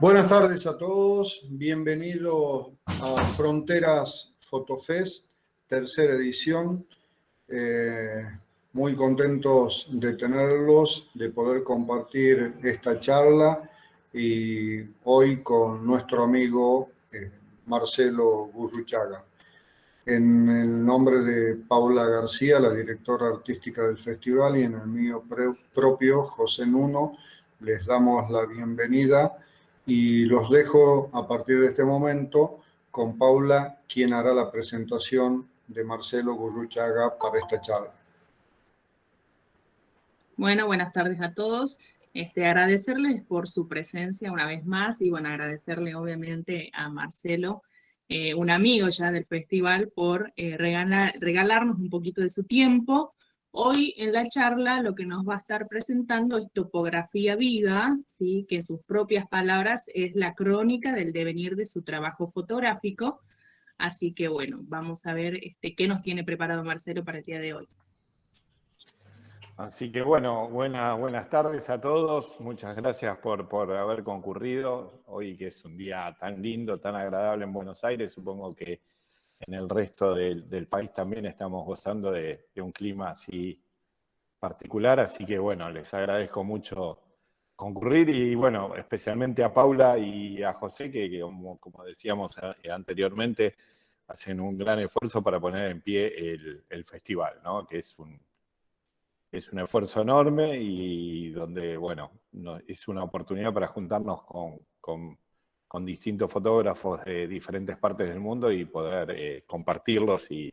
Buenas tardes a todos, bienvenidos a Fronteras Fotofest, tercera edición. Muy contentos de tenerlos, de poder compartir esta charla y hoy con nuestro amigo Marcelo Gurruchaga. En el nombre de Paula García, la directora artística del festival, y en el mío propio, José Nuno, les damos la bienvenida y los dejo a partir de este momento con Paula, quien hará la presentación de Marcelo Gurruchaga para esta charla. Bueno, buenas tardes a todos. Agradecerles por su presencia una vez más y bueno, agradecerle obviamente a Marcelo, un amigo ya del festival, por regalarnos un poquito de su tiempo. Hoy en la charla lo que nos va a estar presentando es Topografía Viva, ¿sí? Que en sus propias palabras es la crónica del devenir de su trabajo fotográfico. Así que bueno, vamos a ver qué nos tiene preparado Marcelo para el día de hoy. Así que bueno, buenas tardes a todos. Muchas gracias por haber concurrido. Hoy que es un día tan lindo, tan agradable en Buenos Aires, supongo que en el resto del país también estamos gozando de un clima así particular. Así que bueno, les agradezco mucho concurrir y bueno, especialmente a Paula y a José, que como decíamos anteriormente, hacen un gran esfuerzo para poner en pie el festival, ¿no? Que es un esfuerzo enorme y donde, bueno, es una oportunidad para juntarnos con distintos fotógrafos de diferentes partes del mundo y poder compartirlos y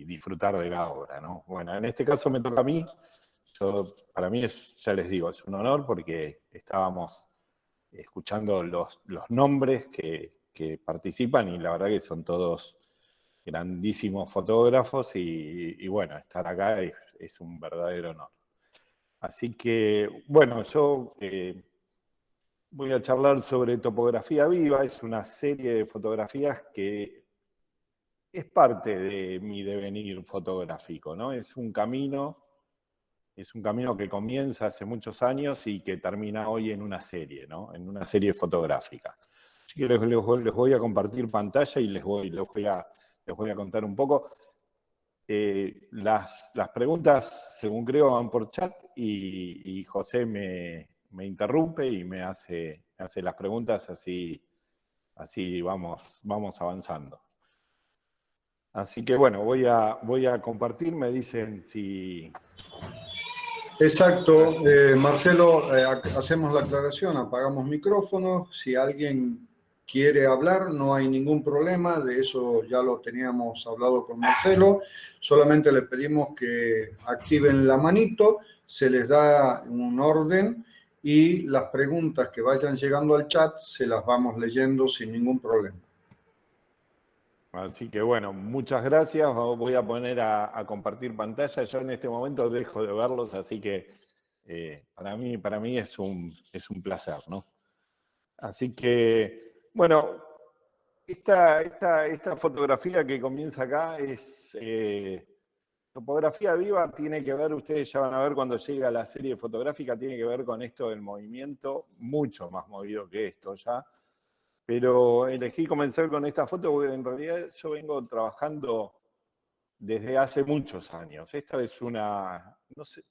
disfrutar de la obra, ¿no? Bueno, en este caso me toca a mí. Para mí ya les digo, es un honor porque estábamos escuchando los nombres que participan y la verdad que son todos grandísimos fotógrafos y bueno, estar acá es un verdadero honor. Así que, bueno, yo voy a charlar sobre Topografía Viva. Es una serie de fotografías que es parte de mi devenir fotográfico, ¿no? Es un camino que comienza hace muchos años y que termina hoy en una serie, ¿no? En una serie fotográfica. Así que les voy a compartir pantalla y les voy a contar un poco. Las preguntas, según creo, van por chat y José me interrumpe y me hace las preguntas, así vamos avanzando. Así que bueno, voy a compartir, me dicen si... Exacto, Marcelo, hacemos la aclaración, apagamos micrófonos, si alguien quiere hablar no hay ningún problema, de eso ya lo teníamos hablado con Marcelo, solamente le pedimos que activen la manito, se les da un orden y las preguntas que vayan llegando al chat se las vamos leyendo sin ningún problema. Así que bueno, muchas gracias. Voy a poner a compartir pantalla. Yo en este momento dejo de verlos, así que para mí es un placer, ¿no? Así que, bueno, esta fotografía que comienza acá es Topografía Viva. Tiene que ver, ustedes ya van a ver cuando llega la serie fotográfica, tiene que ver con esto del movimiento, mucho más movido que esto ya. Pero elegí comenzar con esta foto porque en realidad yo vengo trabajando desde hace muchos años. Esta es una,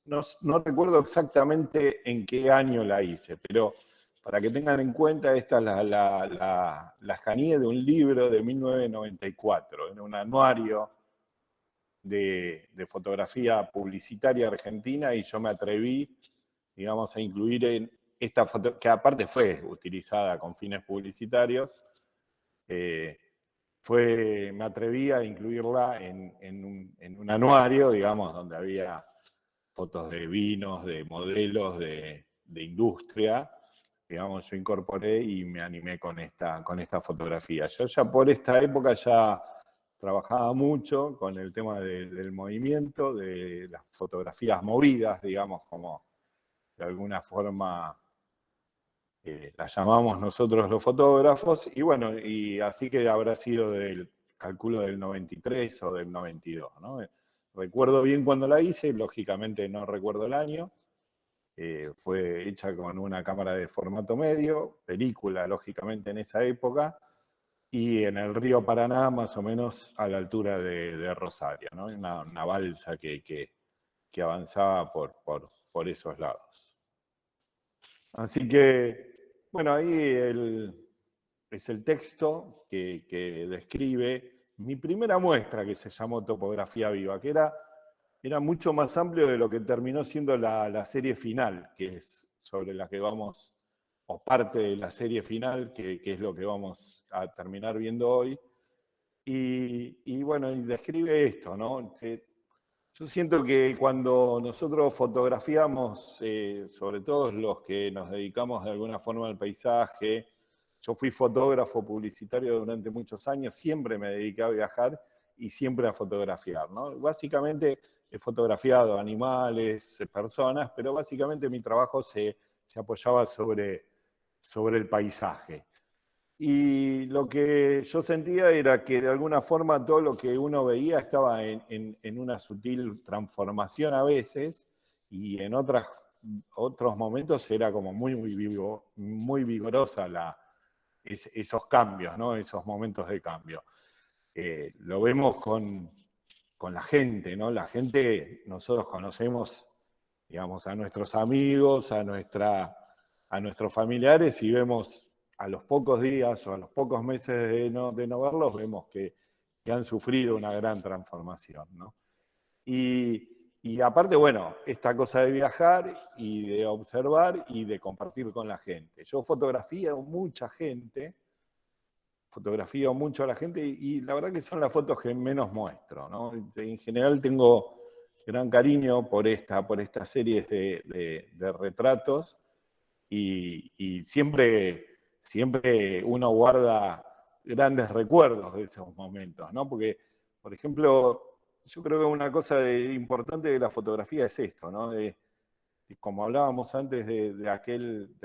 no recuerdo exactamente en qué año la hice, pero para que tengan en cuenta, esta es la escaneé de un libro de 1994, en un anuario de fotografía publicitaria argentina, y yo me atreví, digamos, a incluir en esta foto, que aparte fue utilizada con fines publicitarios, me atreví a incluirla en un anuario, digamos, donde había fotos de vinos, de modelos, de industria. Digamos, yo incorporé y me animé con esta fotografía. Yo ya por esta época ya trabajaba mucho con el tema del movimiento, de las fotografías movidas, digamos, como de alguna forma las llamamos nosotros los fotógrafos, y bueno, y así que habrá sido calculo del 93 o del 92, ¿no? Recuerdo bien cuando la hice, lógicamente no recuerdo el año, Fue hecha con una cámara de formato medio, película, lógicamente, en esa época, y en el río Paraná, más o menos a la altura de Rosario, ¿no? Una balsa que avanzaba por esos lados. Así que, bueno, ahí es el texto que describe mi primera muestra, que se llamó Topografía Viva, que era mucho más amplio de lo que terminó siendo la serie final, que es sobre la que vamos, o parte de la serie final, que es lo que vamos a terminar viendo hoy. Y bueno, y describe esto, ¿no? Yo siento que cuando nosotros fotografiamos, sobre todo los que nos dedicamos de alguna forma al paisaje, yo fui fotógrafo publicitario durante muchos años, siempre me dediqué a viajar y siempre a fotografiar, ¿no? Básicamente he fotografiado animales, personas, pero básicamente mi trabajo se apoyaba sobre el paisaje. Y lo que yo sentía era que de alguna forma todo lo que uno veía estaba en una sutil transformación a veces, y en otros momentos era como muy vigorosa esos cambios, ¿no? Esos momentos de cambio. Lo vemos con la gente, ¿no? La gente, nosotros conocemos, digamos, a nuestros amigos, a nuestros familiares, y vemos a los pocos días o a los pocos meses de no verlos, vemos que han sufrido una gran transformación, ¿no? Y aparte, bueno, esta cosa de viajar y de observar y de compartir con la gente. Yo fotografío mucho a la gente, y la verdad que son las fotos que menos muestro, ¿no? En general tengo gran cariño por esta serie de retratos, y siempre uno guarda grandes recuerdos de esos momentos, ¿no? Porque, por ejemplo, yo creo que una cosa importante de la fotografía es esto, ¿no? Como hablábamos antes de aquel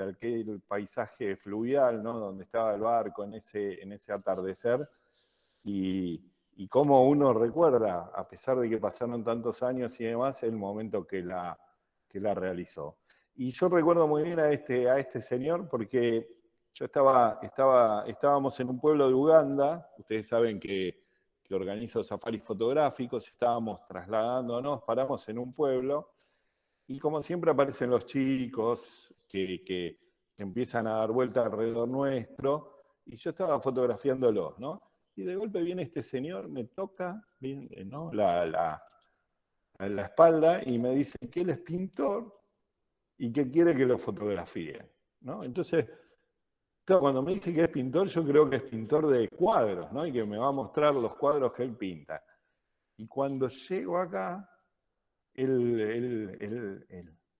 paisaje fluvial, ¿no? Donde estaba el barco en ese atardecer, y cómo uno recuerda, a pesar de que pasaron tantos años y demás, el momento que la realizó. Y yo recuerdo muy bien a este señor, porque estábamos en un pueblo de Uganda. Ustedes saben que organizo safaris fotográficos, estábamos trasladándonos, paramos en un pueblo, y como siempre aparecen los chicos que empiezan a dar vuelta alrededor nuestro, y yo estaba fotografiándolos, ¿no? Y de golpe viene este señor, me toca, ¿no? la espalda, y me dice que él es pintor y que quiere que lo fotografíe, ¿no? Entonces, claro, cuando me dice que es pintor, yo creo que es pintor de cuadros, ¿no? Y que me va a mostrar los cuadros que él pinta. Y cuando llego acá, él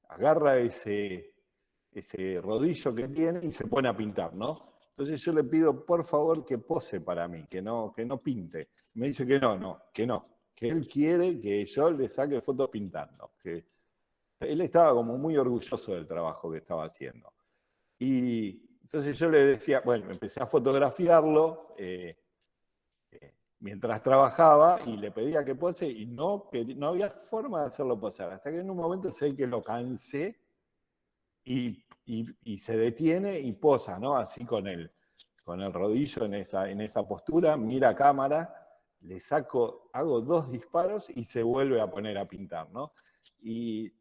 agarra ese rodillo que tiene y se pone a pintar, ¿no? Entonces yo le pido, por favor, que pose para mí, que no pinte. Me dice que no, que él quiere que yo le saque fotos pintando. Que él estaba como muy orgulloso del trabajo que estaba haciendo. Y entonces yo le decía, bueno, empecé a fotografiarlo mientras trabajaba, y le pedía que pose, y no había forma de hacerlo posar. Hasta que en un momento sé que lo cansé, y se detiene y posa, ¿no? Así con el rodillo en esa postura, mira a cámara, le saco, hago 2 disparos y se vuelve a poner a pintar, ¿no? Y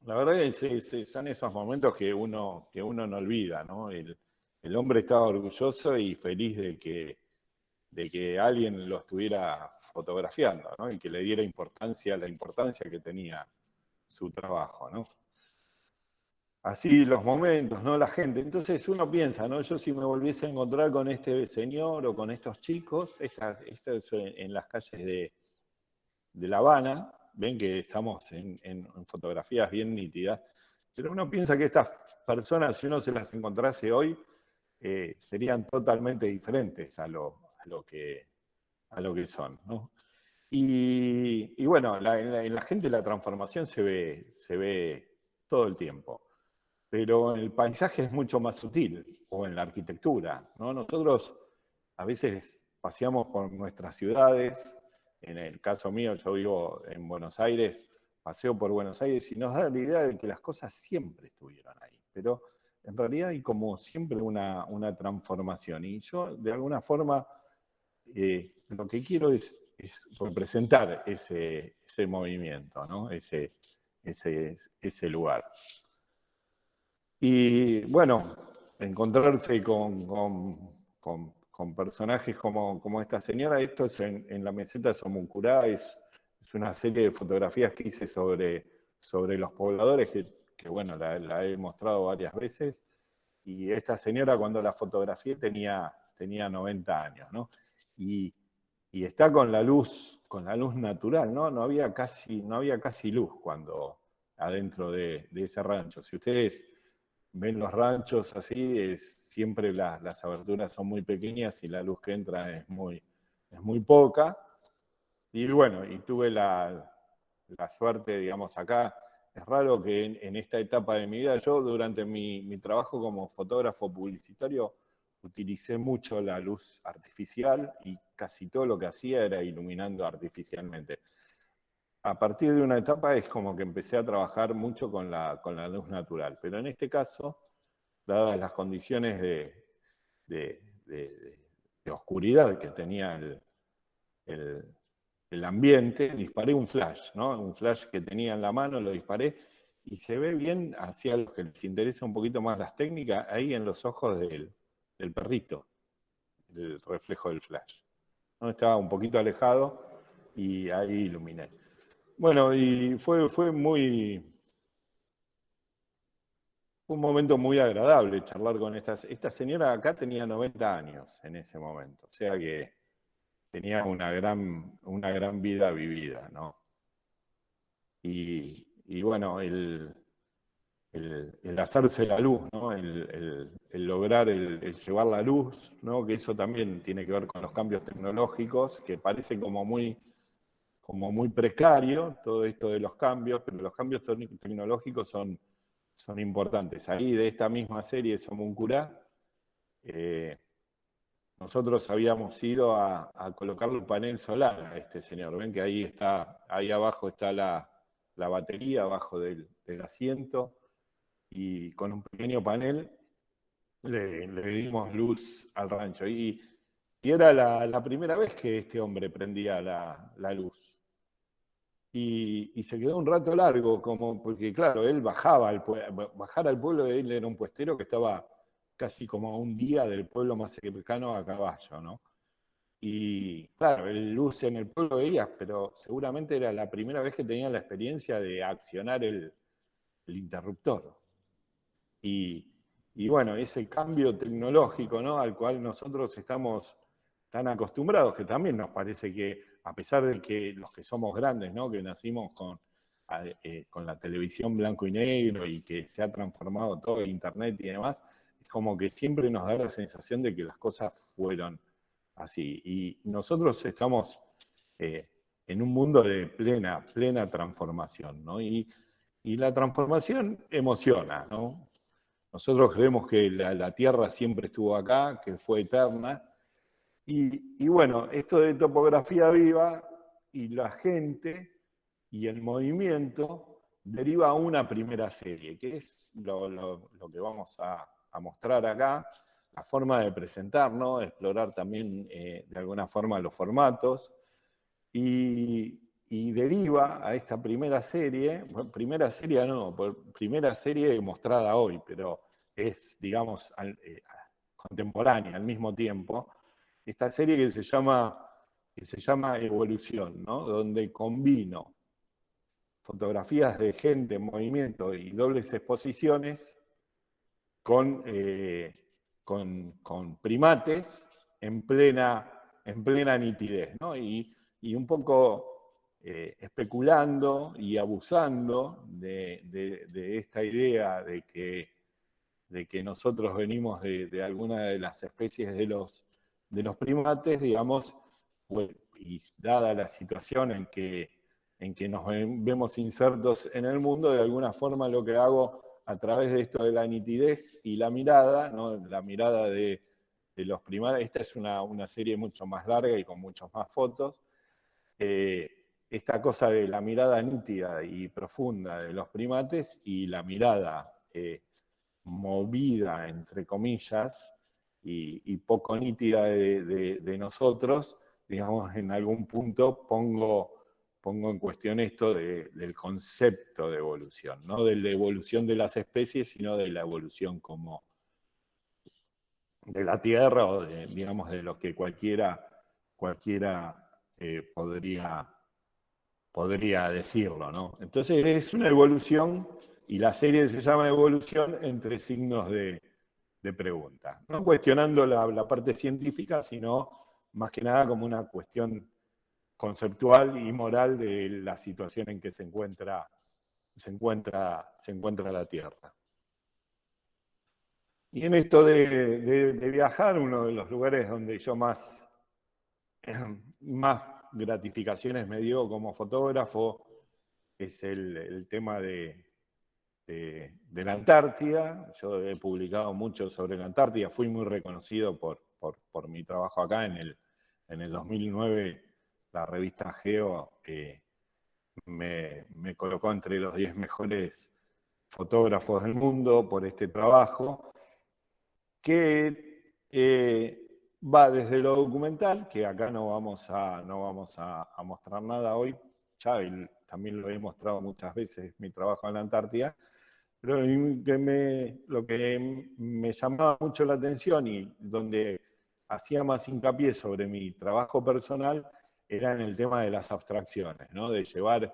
la verdad es que son esos momentos que uno no olvida, ¿no? El hombre estaba orgulloso y feliz de que alguien lo estuviera fotografiando, ¿no? Y que le diera la importancia que tenía su trabajo, ¿no? Así los momentos, ¿no? La gente. Entonces uno piensa, ¿no? Yo, si me volviese a encontrar con este señor o con estos chicos, esto es en las calles de La Habana, ven que estamos en fotografías bien nítidas, pero uno piensa que estas personas, si uno se las encontrase hoy, serían totalmente diferentes a lo que son, ¿no? Y bueno, en la gente la transformación se ve todo el tiempo. Pero en el paisaje es mucho más sutil, o en la arquitectura, ¿no? Nosotros a veces paseamos por nuestras ciudades. En el caso mío, yo vivo en Buenos Aires, paseo por Buenos Aires y nos da la idea de que las cosas siempre estuvieron ahí, pero en realidad hay como siempre una transformación. Y yo, de alguna forma, lo que quiero es representar ese movimiento, ¿no? ese lugar. Y bueno, encontrarse con personajes como esta señora, esto es en la meseta de Somuncurá, es una serie de fotografías que hice sobre los pobladores, que bueno, la he mostrado varias veces, y esta señora cuando la fotografié tenía 90 años, ¿no? Y está con la luz natural, ¿no? No había casi luz cuando adentro de ese rancho. Si ustedes ven los ranchos así, siempre las aberturas son muy pequeñas y la luz que entra es muy poca. Y bueno, y tuve la suerte, digamos, acá. Es raro que en esta etapa de mi vida, yo durante mi trabajo como fotógrafo publicitario, utilicé mucho la luz artificial y casi todo lo que hacía era iluminando artificialmente. A partir de una etapa es como que empecé a trabajar mucho con la luz natural, pero en este caso, dadas las condiciones de oscuridad que tenía el ambiente, disparé un flash, ¿no? Un flash que tenía en la mano, lo disparé, y se ve bien, hacia los que les interesa un poquito más las técnicas, ahí en los ojos del perrito, el reflejo del flash. ¿No? Estaba un poquito alejado y ahí iluminé. Bueno, y fue un momento muy agradable charlar con esta señora. Acá tenía 90 años en ese momento, o sea que tenía una gran vida vivida, ¿no? Y bueno, el hacerse la luz, ¿no? El lograr el llevar la luz, ¿no? Que eso también tiene que ver con los cambios tecnológicos, que parece como muy precario todo esto de los cambios, pero los cambios tecnológicos son importantes. Ahí de esta misma serie Somuncurá, nosotros habíamos ido a colocarle un panel solar a este señor. Ven que ahí abajo está la batería, abajo del asiento, y con un pequeño panel le dimos luz al rancho. Y era la primera vez que este hombre prendía la luz. Y se quedó un rato largo, porque claro, él bajar al pueblo de él era un puestero que estaba casi como a un día del pueblo más cercano a caballo, ¿no? Y claro, él luz en el pueblo veía, pero seguramente era la primera vez que tenía la experiencia de accionar el interruptor. Y bueno, ese cambio tecnológico, ¿no? Al cual nosotros estamos tan acostumbrados, que también nos parece que, a pesar de que los que somos grandes, ¿no? Que nacimos con la televisión blanco y negro y que se ha transformado todo el internet y demás, es como que siempre nos da la sensación de que las cosas fueron así. Y nosotros estamos en un mundo de plena transformación, ¿no? Y la transformación emociona, ¿no? Nosotros creemos que la Tierra siempre estuvo acá, que fue eterna. Y bueno, esto de topografía viva y la gente y el movimiento deriva a una primera serie, que es lo que vamos a mostrar acá, la forma de presentarnos, explrar también de alguna forma los formatos, y deriva a esta primera serie, bueno, primera serie mostrada hoy, pero es, digamos, contemporánea al mismo tiempo, esta serie que se llama Evolución, ¿no? Donde combino fotografías de gente en movimiento y dobles exposiciones con primates en plena nitidez, ¿no? Y un poco especulando y abusando de esta idea de que nosotros venimos de alguna de las especies de los primates, digamos, y dada la situación en que nos vemos insertos en el mundo, de alguna forma lo que hago a través de esto de la nitidez y la mirada, ¿no? La mirada de los primates. Esta es una serie mucho más larga y con muchas más fotos. esta cosa de la mirada nítida y profunda de los primates y la mirada movida, entre comillas, y poco nítida de nosotros, digamos, en algún punto pongo en cuestión esto del concepto de evolución, no de la evolución de las especies, sino de la evolución como de la Tierra o digamos, de lo que cualquiera podría decirlo, ¿no? Entonces es una evolución, y la serie se llama Evolución entre signos de pregunta. No cuestionando la parte científica, sino más que nada como una cuestión conceptual y moral de la situación en que se encuentra la Tierra. Y en esto de viajar, uno de los lugares donde yo más gratificaciones me dio como fotógrafo es el tema de la Antártida. Yo he publicado mucho sobre la Antártida, fui muy reconocido por mi trabajo acá. En el 2009 la revista Geo me colocó entre los 10 mejores fotógrafos del mundo por este trabajo, que va desde lo documental, que acá no vamos a mostrar nada hoy, ya también lo he mostrado muchas veces, mi trabajo en la Antártida, pero lo que me llamaba mucho la atención y donde hacía más hincapié sobre mi trabajo personal era en el tema de las abstracciones, ¿no? De llevar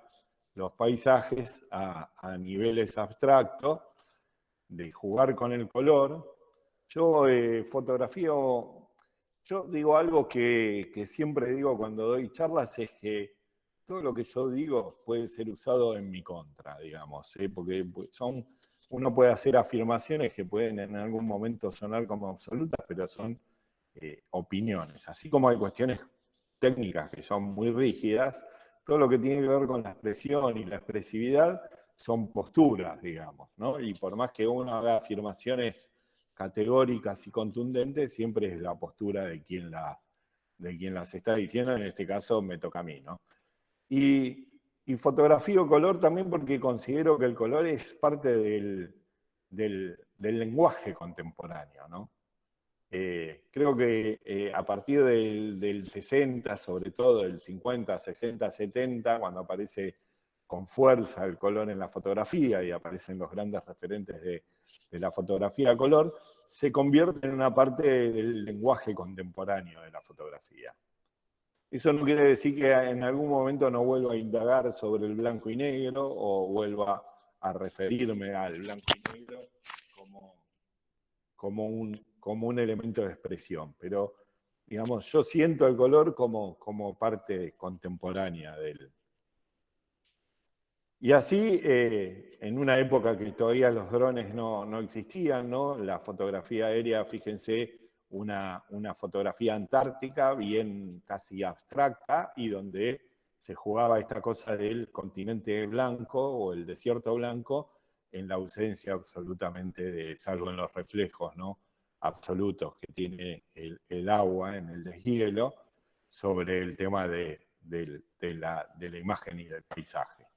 los paisajes a niveles abstractos, de jugar con el color. Yo fotografío, yo digo algo que siempre digo cuando doy charlas, es que todo lo que yo digo puede ser usado en mi contra, digamos, porque uno puede hacer afirmaciones que pueden en algún momento sonar como absolutas, pero son opiniones. Así como hay cuestiones técnicas que son muy rígidas, todo lo que tiene que ver con la expresión y la expresividad son posturas, digamos, ¿no? Y por más que uno haga afirmaciones categóricas y contundentes, siempre es la postura de quien las está diciendo. En este caso me toca a mí, ¿no? Y fotografío color también porque considero que el color es parte del lenguaje contemporáneo, ¿no? Creo que a partir del 60, sobre todo del 50, 60, 70, cuando aparece con fuerza el color en la fotografía y aparecen los grandes referentes de la fotografía a color, se convierte en una parte del lenguaje contemporáneo de la fotografía. Eso no quiere decir que en algún momento no vuelva a indagar sobre el blanco y negro o vuelva a referirme al blanco y negro como un elemento de expresión, pero digamos, yo siento el color como parte contemporánea de él. Y así, en una época que todavía los drones no existían, ¿no? La fotografía aérea, fíjense, una fotografía antártica bien casi abstracta y donde se jugaba esta cosa del continente blanco o el desierto blanco en la ausencia absolutamente salvo en los reflejos, ¿no? Absolutos que tiene el agua en el deshielo sobre el tema de la imagen y del paisaje.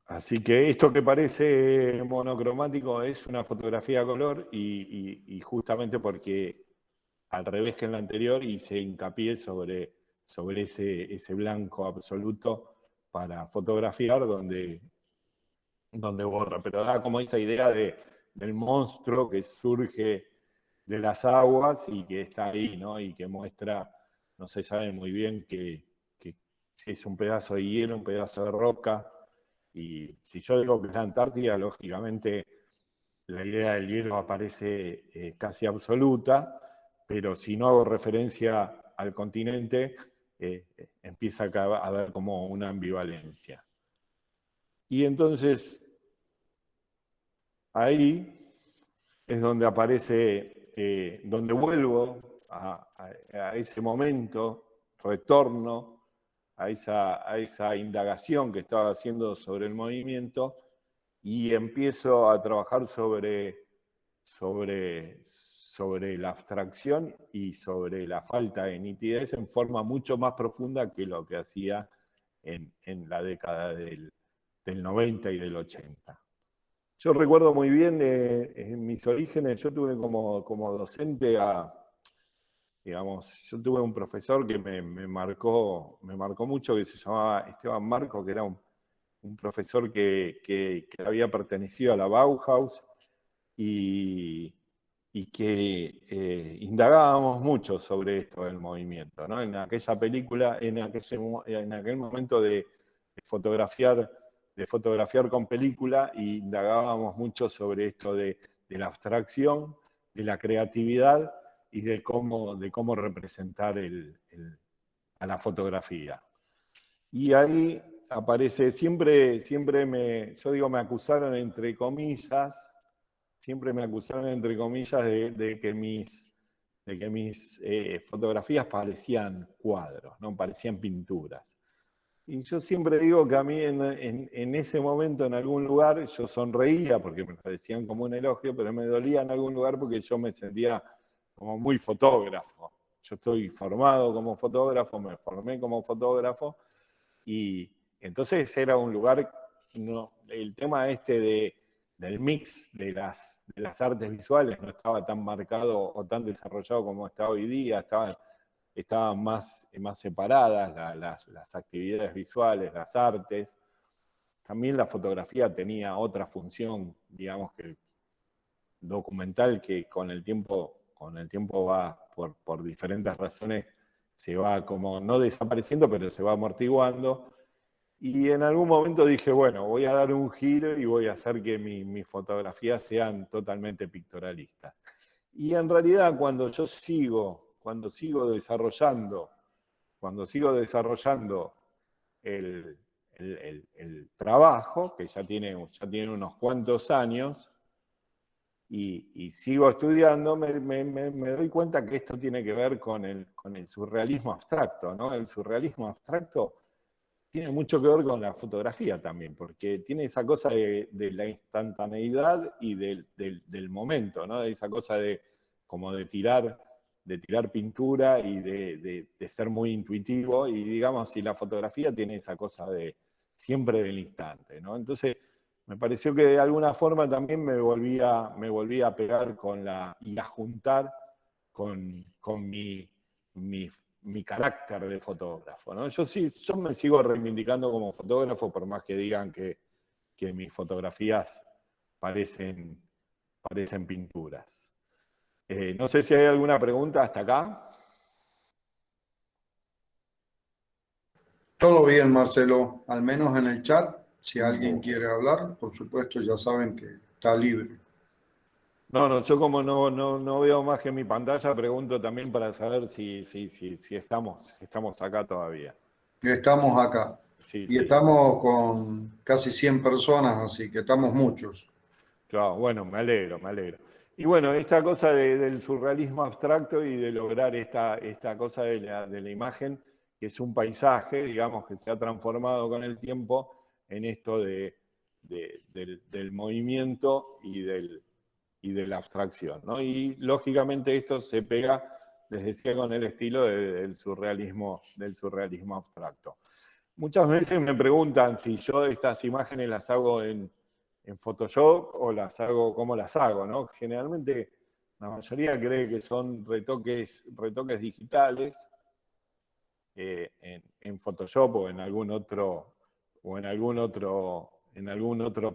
Así que esto que parece monocromático es una fotografía a color y justamente porque al revés que en la anterior hice hincapié sobre ese blanco absoluto para fotografiar donde borra, pero da como esa idea del monstruo que surge de las aguas y que está ahí, ¿no? Y que muestra, no se sabe muy bien que si es un pedazo de hielo, un pedazo de roca. Y si yo digo que es la Antártida, lógicamente la idea del hielo aparece casi absoluta, pero si no hago referencia al continente, empieza a haber como una ambivalencia. Y entonces, ahí es donde aparece, donde vuelvo a ese momento, retorno a esa indagación que estaba haciendo sobre el movimiento y empiezo a trabajar sobre sobre la abstracción y sobre la falta de nitidez en forma mucho más profunda que lo que hacía en la década del 90 y del 80. Yo recuerdo muy bien en mis orígenes, yo tuve como docente digamos, yo tuve un profesor que me marcó mucho, que se llamaba Esteban Marco, que era un profesor que había pertenecido a la Bauhaus y que indagábamos mucho sobre esto del movimiento, ¿no? En aquella película, en aquel momento de fotografiar con película, y indagábamos mucho sobre esto de la abstracción, de la creatividad y de cómo representar a la fotografía. Y ahí aparece, siempre me acusaron entre comillas, de que mis fotografías parecían cuadros, ¿no? Parecían pinturas. Y yo siempre digo que a mí en ese momento, en algún lugar, yo sonreía porque me lo decían como un elogio, pero me dolía en algún lugar porque yo me sentía como muy fotógrafo. Yo estoy formado como fotógrafo, me formé como fotógrafo, y entonces era un lugar, no, el tema del mix de las artes visuales no estaba tan marcado o tan desarrollado como está hoy día, estaban más separadas las actividades visuales, las artes. También la fotografía tenía otra función, digamos, que documental, que con el tiempo va, por diferentes razones, se va como no desapareciendo, pero se va amortiguando. Y en algún momento dije, bueno, voy a dar un giro y voy a hacer que mis fotografías sean totalmente pictorialistas. Y en realidad cuando sigo desarrollando el trabajo, que ya tiene unos cuantos años, y sigo estudiando, me doy cuenta que esto tiene que ver con el surrealismo abstracto, ¿no? El surrealismo abstracto tiene mucho que ver con la fotografía también, porque tiene esa cosa de la instantaneidad y del momento, ¿no? De esa cosa como de tirar pintura y de ser muy intuitivo, y digamos, y la fotografía tiene esa cosa siempre del instante, ¿no? Entonces, me pareció que de alguna forma también me volví a pegar y a juntar con mi carácter de fotógrafo, ¿no? Yo me sigo reivindicando como fotógrafo, por más que digan que mis fotografías parecen pinturas. No sé si hay alguna pregunta hasta acá. Todo bien, Marcelo, al menos en el chat. Si alguien quiere hablar, por supuesto, ya saben que está libre. No, yo como no veo más que mi pantalla, pregunto también para saber si estamos acá todavía. Estamos acá. Sí, y estamos con casi 100 personas, así que estamos muchos. Claro, bueno, me alegro. Y bueno, esta cosa del surrealismo abstracto y de lograr esta cosa de la imagen, que es un paisaje, digamos, que se ha transformado con el tiempo en esto del movimiento y de la abstracción, ¿no? Y lógicamente esto se pega, les decía, con el estilo del surrealismo abstracto. Muchas veces me preguntan si yo estas imágenes las hago en Photoshop o cómo las hago, ¿no? Generalmente la mayoría cree que son retoques digitales en Photoshop o en algún otro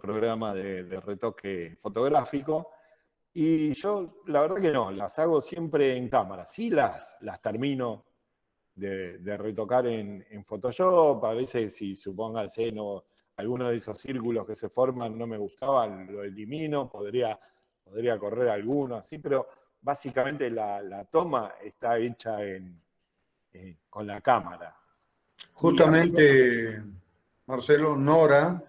programa de retoque fotográfico. Y yo, la verdad que no, las hago siempre en cámara. Sí las termino de retocar en Photoshop. A veces, si supóngase, alguno de esos círculos que se forman no me gustaban, lo elimino, podría correr alguno así, pero básicamente la toma está hecha con la cámara. Justamente, Marcelo, Nora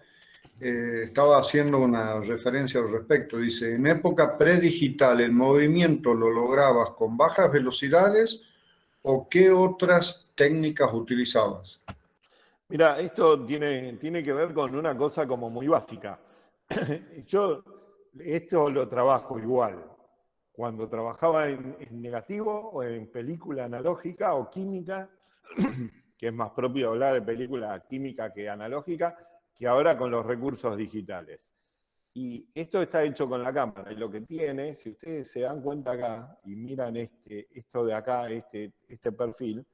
estaba haciendo una referencia al respecto. Dice, en época predigital, ¿el movimiento lo lograbas con bajas velocidades o qué otras técnicas utilizabas? Mira, esto tiene que ver con una cosa como muy básica. Yo esto lo trabajo igual. cuando trabajaba en negativo o en película analógica o química, que es más propio hablar de película química que analógica, que ahora con los recursos digitales. Y esto está hecho con la cámara, y lo que tiene, si ustedes se dan cuenta acá y miran esto de acá, este perfil,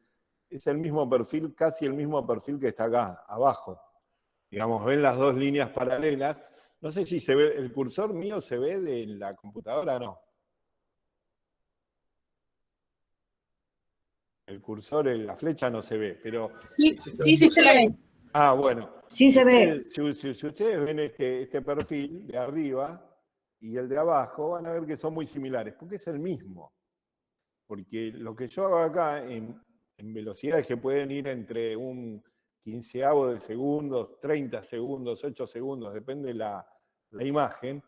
es el mismo perfil, casi el mismo perfil que está acá, abajo. Digamos, ven las dos líneas paralelas. No sé si se ve, el cursor mío se ve de la computadora o no. El cursor, la flecha no se ve, pero... Sí, sí, sí se ve. Ah, bueno. Sí se ve. Si ustedes ven este perfil de arriba y el de abajo, van a ver que son muy similares, porque es el mismo. Porque lo que yo hago acá en velocidades que pueden ir entre un 15avo de segundos, 30 segundos, 8 segundos, depende la imagen,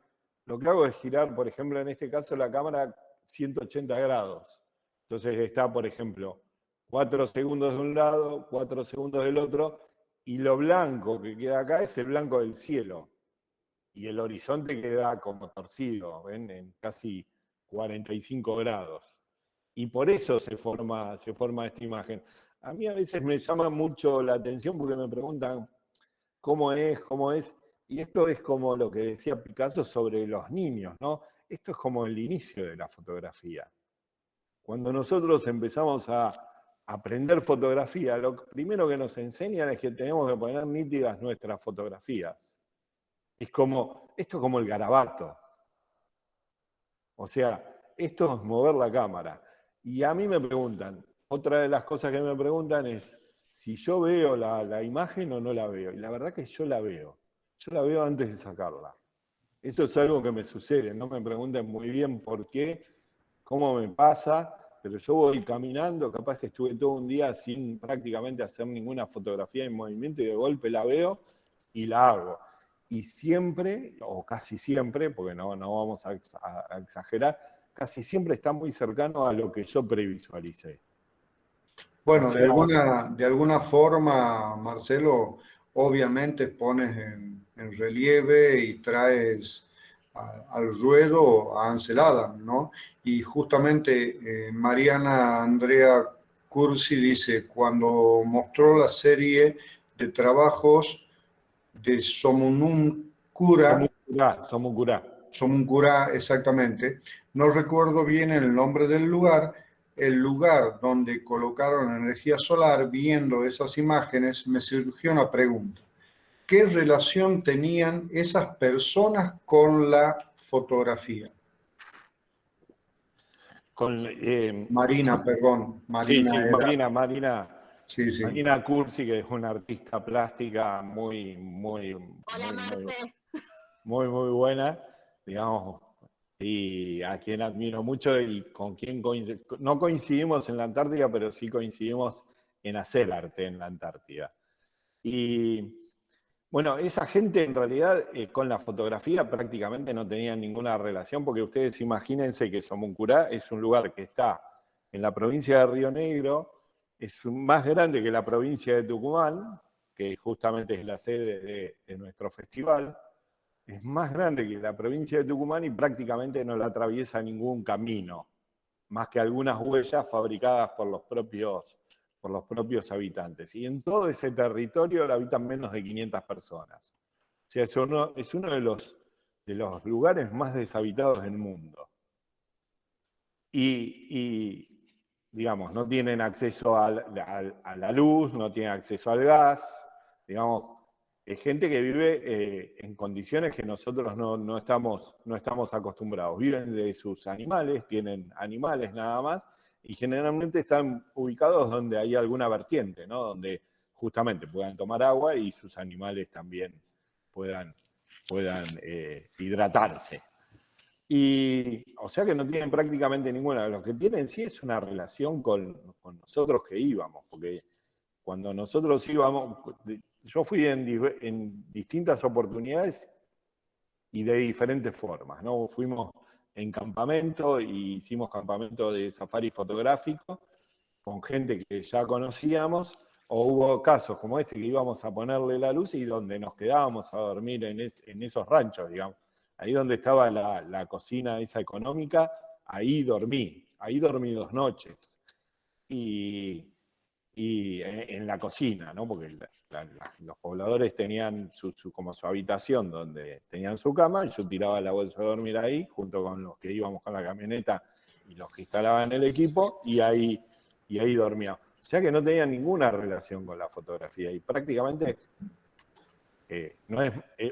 lo que hago es girar, por ejemplo, en este caso la cámara 180 grados. Entonces está, por ejemplo, 4 segundos de un lado, 4 segundos del otro, y lo blanco que queda acá es el blanco del cielo. Y el horizonte queda como torcido, ¿ven? En casi 45 grados. Y por eso se forma esta imagen. A mí a veces me llama mucho la atención porque me preguntan cómo es. Y esto es como lo que decía Picasso sobre los niños, ¿no? Esto es como el inicio de la fotografía. Cuando nosotros empezamos a aprender fotografía, lo primero que nos enseñan es que tenemos que poner nítidas nuestras fotografías. Esto es como el garabato. O sea, esto es mover la cámara. Y a mí me preguntan, otra de las cosas que me preguntan es si yo veo la imagen o no la veo. Y la verdad que yo la veo. Yo la veo antes de sacarla. Eso es algo que me sucede. No me pregunten muy bien por qué, cómo me pasa, pero yo voy caminando, capaz que estuve todo un día sin prácticamente hacer ninguna fotografía en movimiento y de golpe la veo y la hago. Y siempre, o casi siempre, porque no vamos a exagerar, casi siempre está muy cercano a lo que yo previsualicé. Bueno, O sea, de alguna forma, Marcelo, obviamente pones en relieve y traes al ruedo a Ansel Adams, ¿no? Y justamente Mariana Andrea Cursi dice, cuando mostró la serie de trabajos de Somuncuра, Somuncurá, exactamente. No recuerdo bien el nombre del lugar. El lugar donde colocaron energía solar, viendo esas imágenes, me surgió una pregunta. ¿Qué relación tenían esas personas con la fotografía? Marina, perdón. Sí, Marina era. Sí, sí. Marina Cursi, que es una artista plástica muy buena, digamos, y a quien admiro mucho y con quien no coincidimos en la Antártida, pero sí coincidimos en hacer arte en la Antártida. Y bueno, esa gente en realidad con la fotografía prácticamente no tenía ninguna relación, porque ustedes imagínense que Somuncurá es un lugar que está en la provincia de Río Negro, es más grande que la provincia de Tucumán, que justamente es la sede de nuestro festival, es más grande que la provincia de Tucumán y prácticamente no la atraviesa ningún camino, más que algunas huellas fabricadas por los propios habitantes. Y en todo ese territorio lo habitan menos de 500 personas. O sea, es uno de los lugares más deshabitados del mundo. Y digamos, no tienen acceso a la luz, no tienen acceso al gas, digamos, es gente que vive en condiciones que nosotros no estamos acostumbrados. Viven de sus animales, tienen animales nada más, y generalmente están ubicados donde hay alguna vertiente, ¿no? Donde justamente puedan tomar agua y sus animales también puedan hidratarse. Y, o sea que no tienen prácticamente ninguna. Lo que tienen sí es una relación con nosotros que íbamos, porque cuando nosotros íbamos, yo fui en distintas oportunidades y de diferentes formas, ¿no? Fuimos en campamento y hicimos campamento de safari fotográfico con gente que ya conocíamos, o hubo casos como este que íbamos a ponerle la luz y donde nos quedábamos a dormir en esos ranchos, digamos. Ahí donde estaba la cocina esa económica, ahí dormí 2 noches. Y en la cocina, ¿no? Porque los pobladores tenían como su habitación donde tenían su cama, y yo tiraba la bolsa de dormir ahí, junto con los que íbamos con la camioneta y los que instalaban el equipo, y ahí dormía. O sea que no tenía ninguna relación con la fotografía, y prácticamente,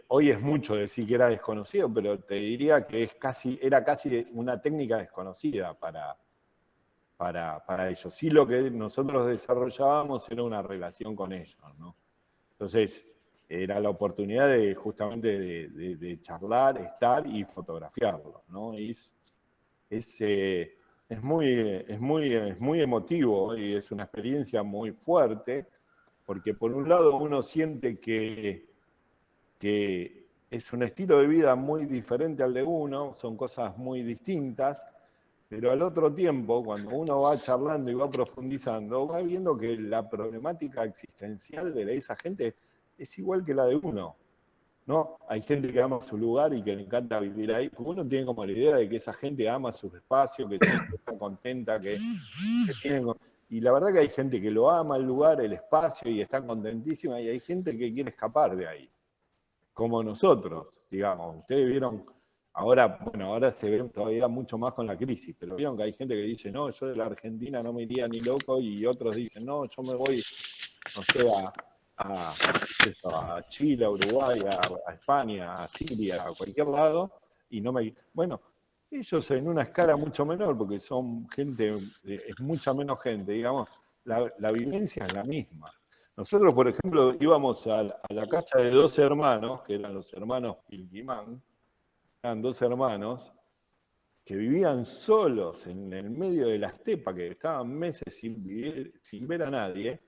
hoy es mucho decir que era desconocido, pero te diría que era casi una técnica desconocida para ellos. Sí, lo que nosotros desarrollábamos era una relación con ellos, ¿no? Entonces, era la oportunidad de justamente de charlar, estar y fotografiarlo, ¿no? Es muy emotivo y es una experiencia muy fuerte, porque por un lado uno siente que es un estilo de vida muy diferente al de uno, son cosas muy distintas, pero al otro tiempo, cuando uno va charlando y va profundizando, va viendo que la problemática existencial de esa gente es igual que la de uno, ¿no? Hay gente que ama su lugar y que le encanta vivir ahí, porque uno tiene como la idea de que esa gente ama su espacio, que siempre está contenta, que tiene... Y la verdad que hay gente que lo ama el lugar, el espacio, y está contentísima, y hay gente que quiere escapar de ahí, como nosotros, digamos. Ustedes vieron... Ahora se ve todavía mucho más con la crisis, pero vieron que hay gente que dice, no, yo de la Argentina no me iría ni loco, y otros dicen, no, yo me voy, no sé, a Chile, a Uruguay, a España, a Siria, a cualquier lado, y no me... Bueno, ellos en una escala mucho menor, porque son gente, es mucha menos gente, digamos, la vivencia es la misma. Nosotros, por ejemplo, íbamos a la casa de 2 hermanos, que eran los hermanos Pilquimán. Eran 2 hermanos que vivían solos en el medio de la estepa, que estaban meses sin ver a nadie,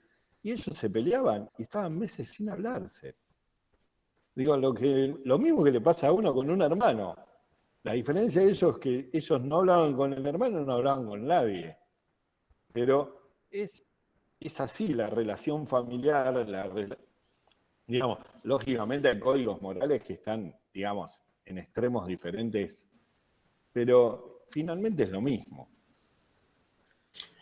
y ellos se peleaban y estaban meses sin hablarse. Digo, lo mismo que le pasa a uno con un hermano. La diferencia de ellos es que ellos no hablaban con el hermano, no hablaban con nadie. Pero es así la relación familiar, digamos, lógicamente hay códigos morales que están, digamos, en extremos diferentes, pero finalmente es lo mismo,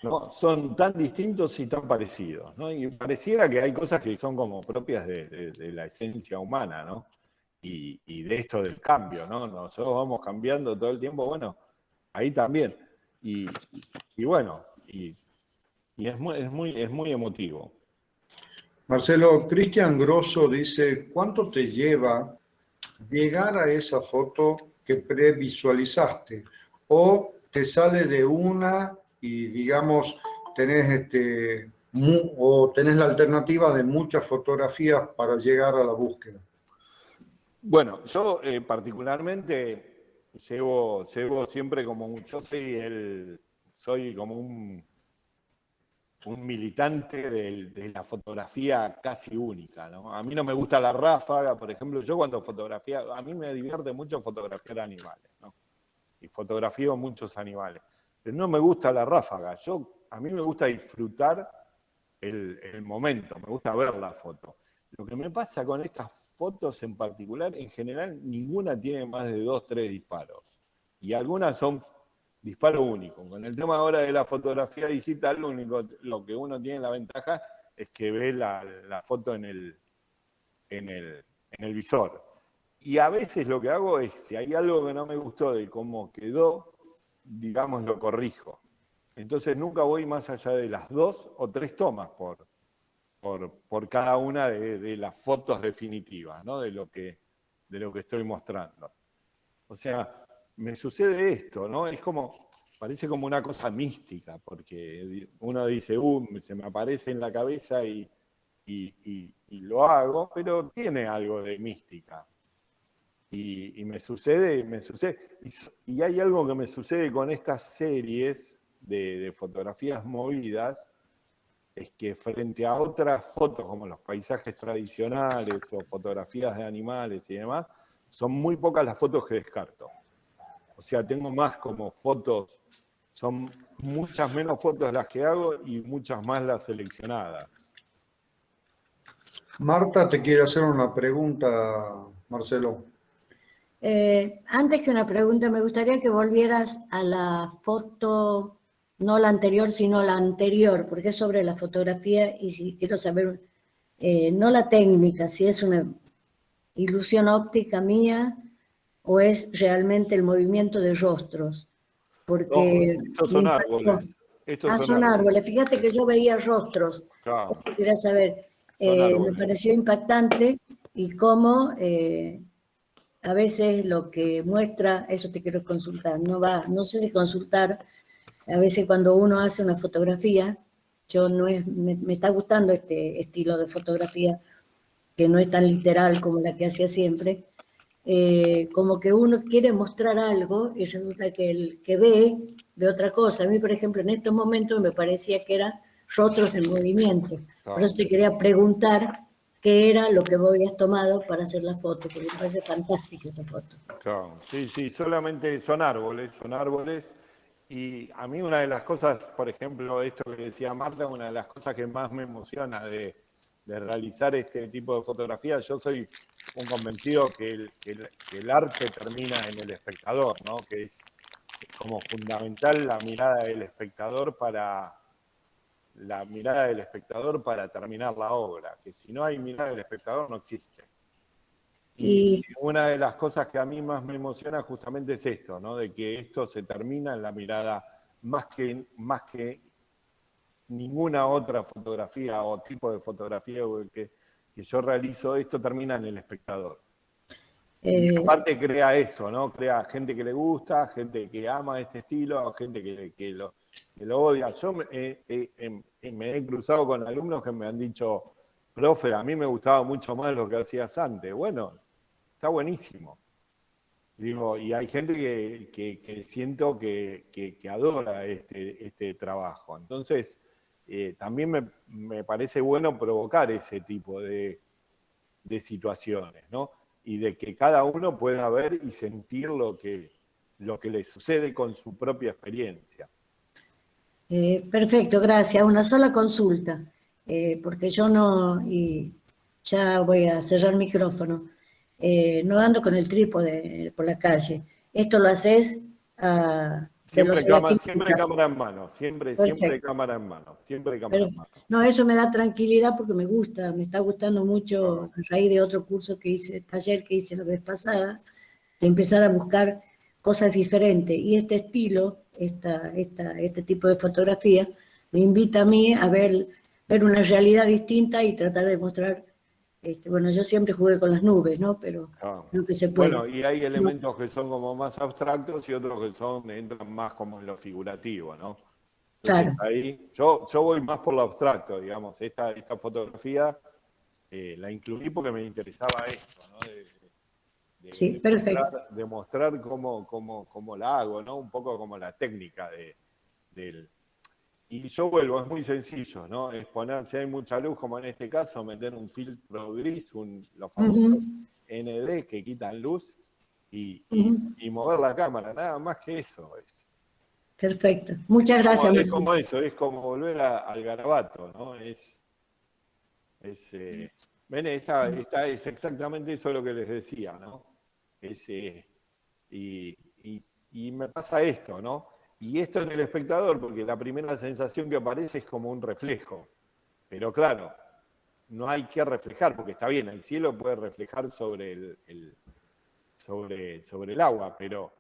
¿no? Son tan distintos y tan parecidos, ¿no? Y pareciera que hay cosas que son como propias de la esencia humana, ¿no? Y de esto del cambio, ¿no? Nosotros vamos cambiando todo el tiempo, bueno, ahí también. Y bueno, y es muy emotivo. Marcelo, Cristian Grosso dice, ¿cuánto te lleva llegar a esa foto que previsualizaste? ¿O te sale de una y, digamos, tenés, tenés la alternativa de muchas fotografías para llegar a la búsqueda? Bueno, yo particularmente llevo siempre como yo soy como un militante de la fotografía casi única, ¿no? A mí no me gusta la ráfaga, por ejemplo, yo cuando a mí me divierte mucho fotografiar animales, ¿no? Y fotografío muchos animales, pero no me gusta la ráfaga. A mí me gusta disfrutar el momento, me gusta ver la foto. Lo que me pasa con estas fotos en particular, en general, ninguna tiene más de 2 o 3 disparos. Y algunas son disparo único. Con el tema ahora de la fotografía digital, lo que uno tiene la ventaja es que ve la foto en el visor. Y a veces lo que hago es, si hay algo que no me gustó de cómo quedó, digamos, lo corrijo. Entonces nunca voy más allá de las 2 o 3 tomas por cada una de las fotos definitivas, ¿no? de lo que estoy mostrando. O sea, me sucede esto, ¿no? Parece como una cosa mística, porque uno dice, se me aparece en la cabeza y lo hago, pero tiene algo de mística. Y me sucede. Y hay algo que me sucede con estas series de fotografías movidas, es que frente a otras fotos como los paisajes tradicionales o fotografías de animales y demás, son muy pocas las fotos que descarto. O sea, tengo más como fotos, son muchas menos fotos las que hago y muchas más las seleccionadas. Marta te quiere hacer una pregunta, Marcelo. Antes que una pregunta, me gustaría que volvieras a la foto, no la anterior, sino la anterior, porque es sobre la fotografía y si quiero saber, no la técnica, si es una ilusión óptica mía o es realmente el movimiento de rostros, porque No, estos me son impactó. árboles. Estos son Son árboles. árboles. Fíjate que yo veía rostros. Claro, Quería saber, son me árboles. pareció impactante y cómo a veces lo que muestra, eso te quiero consultar, no sé si consultar, a veces cuando uno hace una fotografía, me está gustando este estilo de fotografía, que no es tan literal como la que hacía siempre, como que uno quiere mostrar algo y resulta que el que ve otra cosa. A mí, por ejemplo, en estos momentos me parecía que eran rostros en movimiento. Por eso Claro, te quería preguntar qué era lo que vos habías tomado para hacer la foto, porque me parece fantástica esta foto. claro. Sí, sí, solamente son árboles, son árboles. Y a mí una de las cosas, por ejemplo, esto que decía Marta, una de las cosas que más me emociona de realizar este tipo de fotografías, yo soy un convencido que el arte termina en el espectador, ¿no? Que es como fundamental la mirada del espectador para terminar la obra, que si no hay mirada del espectador no existe. Y Y, una de las cosas que a mí más me emociona justamente es esto, ¿no? De que esto se termina en la mirada, más que ninguna otra fotografía o tipo de fotografía que yo realizo, esto termina en el espectador. Y eh, aparte crea eso, ¿no? Crea gente que le gusta, gente que ama este estilo, gente que lo odia. Yo me he cruzado con alumnos que me han dicho, profe, a mí me gustaba mucho más lo que hacías antes. Bueno, está buenísimo. Digo, y hay gente que siento que adora este trabajo. Entonces, también me parece bueno provocar ese tipo de situaciones, ¿no? Y de que cada uno pueda ver y sentir lo que le sucede con su propia experiencia. perfecto, gracias. Una sola consulta, porque yo no, y ya voy a cerrar el micrófono, no ando con el trípode por la calle. ¿Esto lo haces a velocidad Siempre cinética? cámara en mano, siempre Perfecto. cámara en mano, siempre cámara Pero, en mano. no, eso me da tranquilidad porque me gusta, me está gustando mucho Claro. a raíz de otro curso que hice, taller que hice la vez pasada, de empezar a buscar cosas diferentes. Y este estilo, este tipo de fotografía, me invita a mí a ver una realidad distinta y tratar de mostrar, bueno, yo siempre jugué con las nubes, ¿no? Pero Claro. lo que se puede. Bueno, y hay No, elementos que son como más abstractos y otros que entran más como en lo figurativo, ¿no? Entonces claro, ahí yo voy más por lo abstracto, digamos. Esta fotografía la incluí porque me interesaba esto, ¿no? sí, perfecto. De mostrar cómo la hago, ¿no? Un poco como la técnica del... Y yo vuelvo, es muy sencillo, ¿no? Es poner, si hay mucha luz, como en este caso, meter un filtro gris, los famosos Ujú, ND que quitan luz ujú, y mover la cámara, nada más que eso. perfecto. Muchas gracias, Es Marcelo. como eso, es como volver al garabato, ¿no? Ven, es exactamente eso lo que les decía, ¿no? Es, y, y me pasa esto, ¿no? Y esto en el espectador, porque la primera sensación que aparece es como un reflejo. Pero claro, no hay que reflejar, porque está bien, el cielo puede reflejar sobre el agua, pero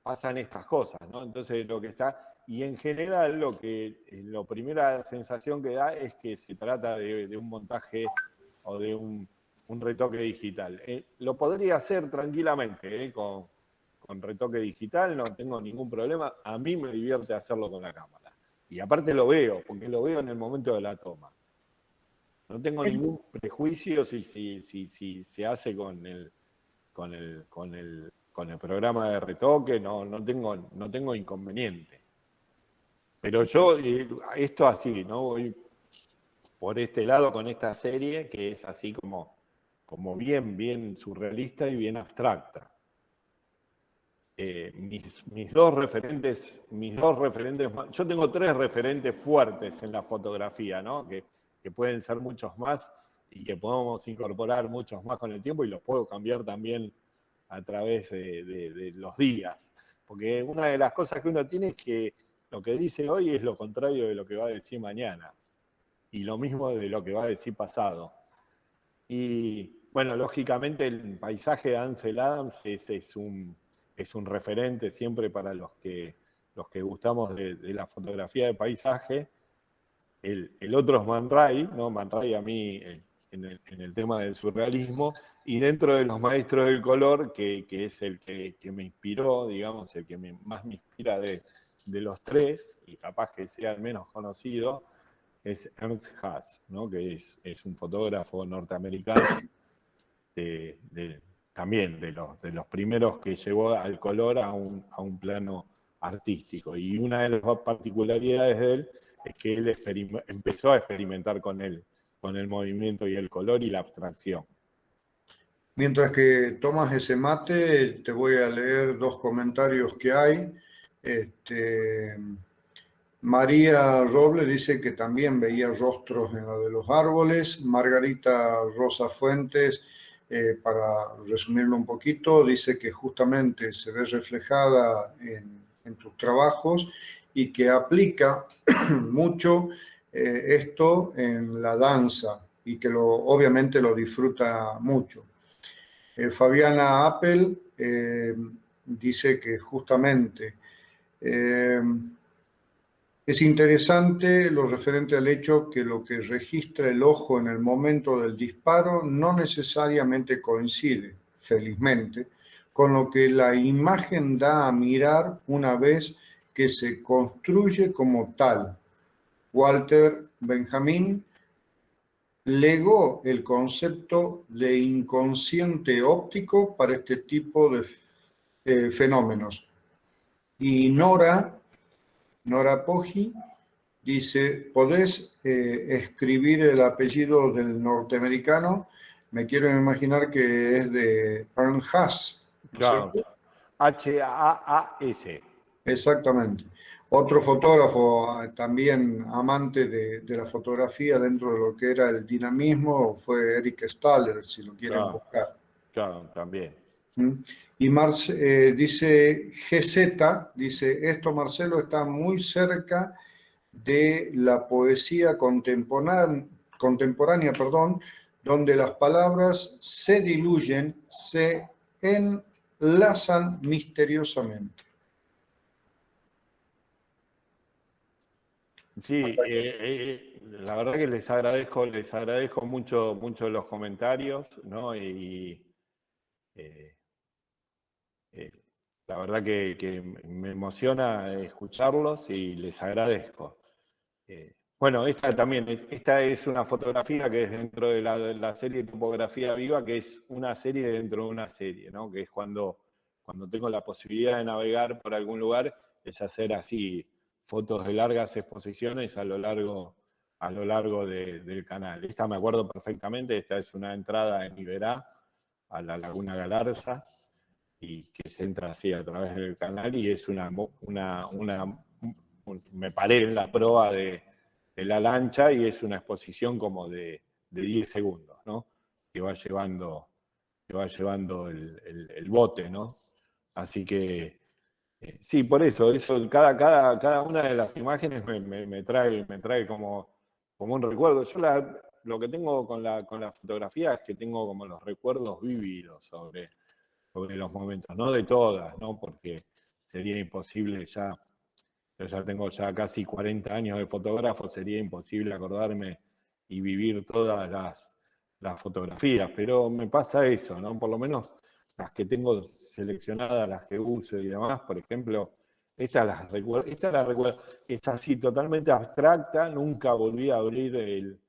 pasan estas cosas, ¿no? Entonces lo que está, y en general lo primera sensación que da es que se trata de un montaje o de un retoque digital. Lo podría hacer tranquilamente, con retoque digital, no tengo ningún problema, a mí me divierte hacerlo con la cámara. Y aparte lo veo, porque lo veo en el momento de la toma. No tengo ningún prejuicio si se hace con el programa de retoque, no tengo inconveniente. Pero yo, esto así, ¿no? Voy por este lado con esta serie que es así como bien surrealista y bien abstracta. Mis dos referentes, yo tengo tres referentes fuertes en la fotografía, ¿no? Que pueden ser muchos más y que podemos incorporar muchos más con el tiempo y los puedo cambiar también a través de los días. Porque una de las cosas que uno tiene es que lo que dice hoy es lo contrario de lo que va a decir mañana. Y lo mismo de lo que va a decir pasado. Y bueno, lógicamente el paisaje de Ansel Adams es un referente siempre para los que gustamos de la fotografía de paisaje. El otro es Man Ray, ¿no? Man Ray a mí en el tema del surrealismo, y dentro de los maestros del color, que es el que me inspiró, digamos, el que más me inspira de los tres, y capaz que sea el menos conocido, es Ernst Haas, ¿no? Que es un fotógrafo norteamericano, también de los primeros que llevó al color a un plano artístico. Y una de las particularidades de él es que él empezó a experimentar con el movimiento y el color y la abstracción. Mientras que tomas ese mate, te voy a leer 2 comentarios que hay. María Roble dice que también veía rostros en la de los árboles. Margarita Rosa Fuentes, para resumirlo un poquito, dice que justamente se ve reflejada en tus trabajos y que aplica mucho esto en la danza y que obviamente lo disfruta mucho. Fabiana Appel dice que justamente es interesante lo referente al hecho que lo que registra el ojo en el momento del disparo no necesariamente coincide, felizmente, con lo que la imagen da a mirar una vez que se construye como tal. Walter Benjamin legó el concepto de inconsciente óptico para este tipo de fenómenos. Y Nora Poggi dice, ¿podés escribir el apellido del norteamericano? Me quiero imaginar que es de Ernst Haas. Claro, H-A-A-S. Exactamente. Otro fotógrafo también amante de la fotografía dentro de lo que era el dinamismo fue Eric Staller, si lo quieren buscar. Claro, también. Y dice GZ, dice, esto Marcelo está muy cerca de la poesía contemporánea, donde las palabras se diluyen, se enlazan misteriosamente. Sí, la verdad que les agradezco mucho los comentarios, ¿no? Y la verdad que me emociona escucharlos y les agradezco. Bueno, esta es una fotografía que es dentro de la serie Topografía Viva, que es una serie dentro de una serie, ¿no? Que es cuando tengo la posibilidad de navegar por algún lugar, es hacer así fotos de largas exposiciones a lo largo del canal. Esta me acuerdo perfectamente, esta es una entrada en Iberá, a la Laguna Galarza, y que se entra así a través del canal, y es me paré en la proa de la lancha y es una exposición como de 10 segundos, ¿no? Que va llevando el bote, ¿no? Así que, sí, por eso cada una de las imágenes me trae como un recuerdo. Yo lo que tengo con la fotografía es que tengo como los recuerdos vívidos sobre los momentos, no de todas, ¿no? Porque sería imposible yo ya tengo casi 40 años de fotógrafo, sería imposible acordarme y vivir todas las fotografías, pero me pasa eso, ¿no? Por lo menos las que tengo seleccionadas, las que uso y demás, por ejemplo, esta la recuerdo, es así totalmente abstracta, nunca volví a abrir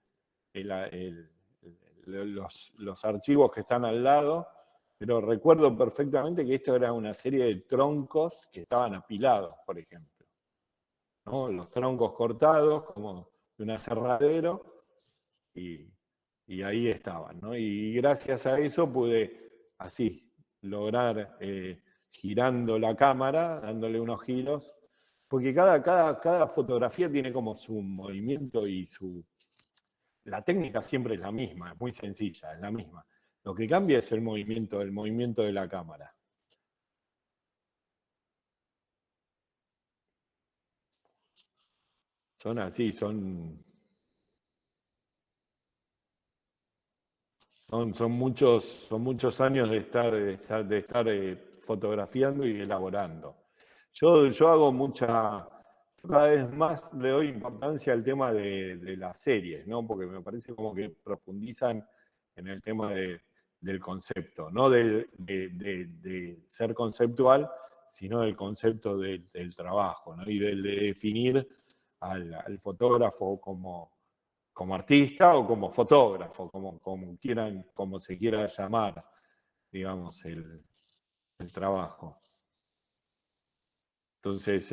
los archivos que están al lado, pero recuerdo perfectamente que esto era una serie de troncos que estaban apilados, por ejemplo, ¿no? Los troncos cortados, como de un aserradero, y ahí estaban, ¿no? Y gracias a eso pude así lograr, girando la cámara, dándole unos giros, porque cada fotografía tiene como su movimiento y la técnica siempre es la misma, es muy sencilla, es la misma. Lo que cambia es el movimiento de la cámara. Son así, son muchos años de estar fotografiando y elaborando. Yo hago cada vez más le doy importancia al tema de las series, ¿no? Porque me parece como que profundizan en el tema del concepto, no de ser conceptual, sino del concepto del trabajo, ¿no? Y de definir al fotógrafo como artista o como fotógrafo, como se quiera llamar, digamos, el trabajo. Entonces,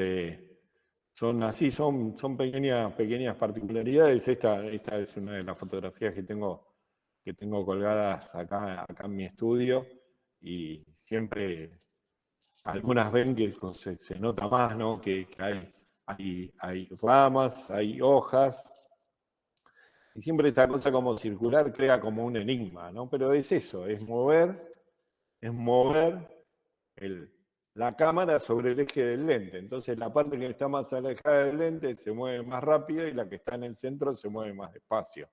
son pequeñas particularidades. Esta es una de las fotografías que tengo colgadas acá en mi estudio, y siempre algunas ven que se nota más, ¿no? Que hay ramas, hay hojas, y siempre esta cosa como circular crea como un enigma, ¿no? Pero es eso, es mover la cámara sobre el eje del lente. Entonces la parte que está más alejada del lente se mueve más rápido y la que está en el centro se mueve más despacio.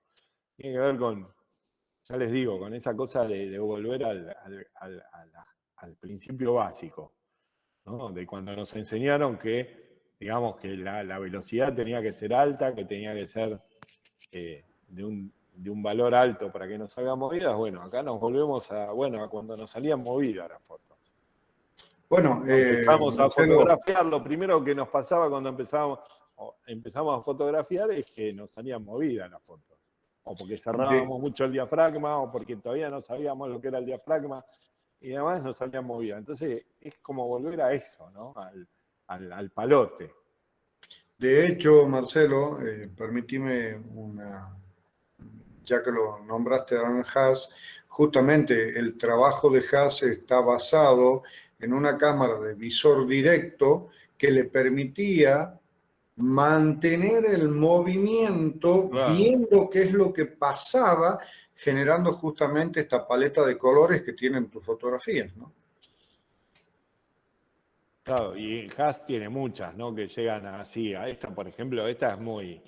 Tiene que ver con, ya les digo, con esa cosa de volver al principio básico, ¿no? De cuando nos enseñaron que, digamos, que la velocidad tenía que ser alta, que tenía que ser de un valor alto para que nos salgan movidas. Bueno, acá nos volvemos a cuando nos salían movidas las fotos. Bueno, empezamos a Marcelo, fotografiar, lo primero que nos pasaba cuando empezamos a fotografiar es que nos salían movidas las fotos. O porque cerrábamos mucho el diafragma, o porque todavía no sabíamos lo que era el diafragma, y además nos salían movidas. Entonces es como volver a eso, ¿no? Al palote. de hecho, Marcelo, permíteme ya que lo nombraste a Haas, justamente el trabajo de Haas está basado en una cámara de visor directo que le permitía mantener el movimiento, Claro. viendo qué es lo que pasaba, generando justamente esta paleta de colores que tienen tus fotografías, ¿no? Claro, y Haas tiene muchas, ¿no? Que llegan así. A esta, por ejemplo, esta es muy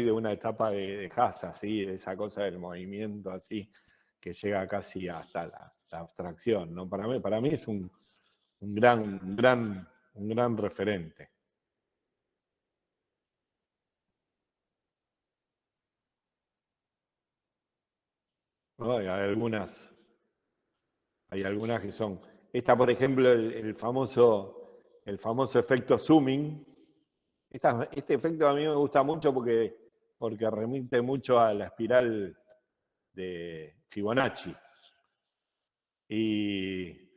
de una etapa de Haas, así, de esa cosa del movimiento, así, que llega casi hasta la abstracción, ¿no? Para mí es un gran referente. ¿No? Hay algunas que son. Esta, por ejemplo, el famoso efecto zooming. Este efecto a mí me gusta mucho porque remite mucho a la espiral de Fibonacci. Y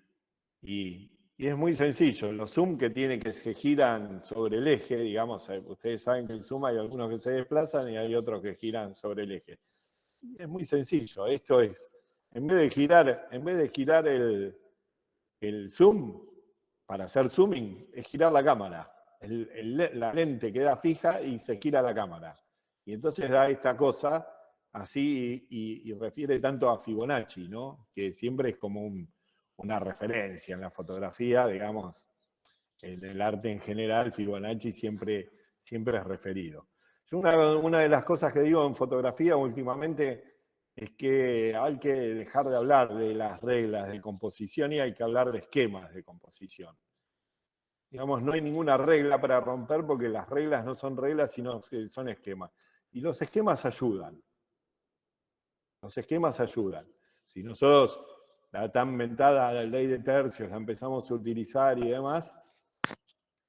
es muy sencillo. Los zoom que se giran sobre el eje, digamos, ustedes saben que el zoom hay algunos que se desplazan y hay otros que giran sobre el eje. Es muy sencillo. Esto es, en vez de girar el zoom, para hacer zooming, es girar la cámara. La lente queda fija y se gira la cámara. Y entonces da esta cosa así y refiere tanto a Fibonacci, ¿no? Que siempre es como una referencia en la fotografía, digamos, en el arte en general, Fibonacci siempre es referido. Yo una de las cosas que digo en fotografía últimamente es que hay que dejar de hablar de las reglas de composición y hay que hablar de esquemas de composición. Digamos, no hay ninguna regla para romper porque las reglas no son reglas, sino que son esquemas. Y los esquemas ayudan. Los esquemas ayudan. Si nosotros la tan mentada ley de tercios la empezamos a utilizar y demás,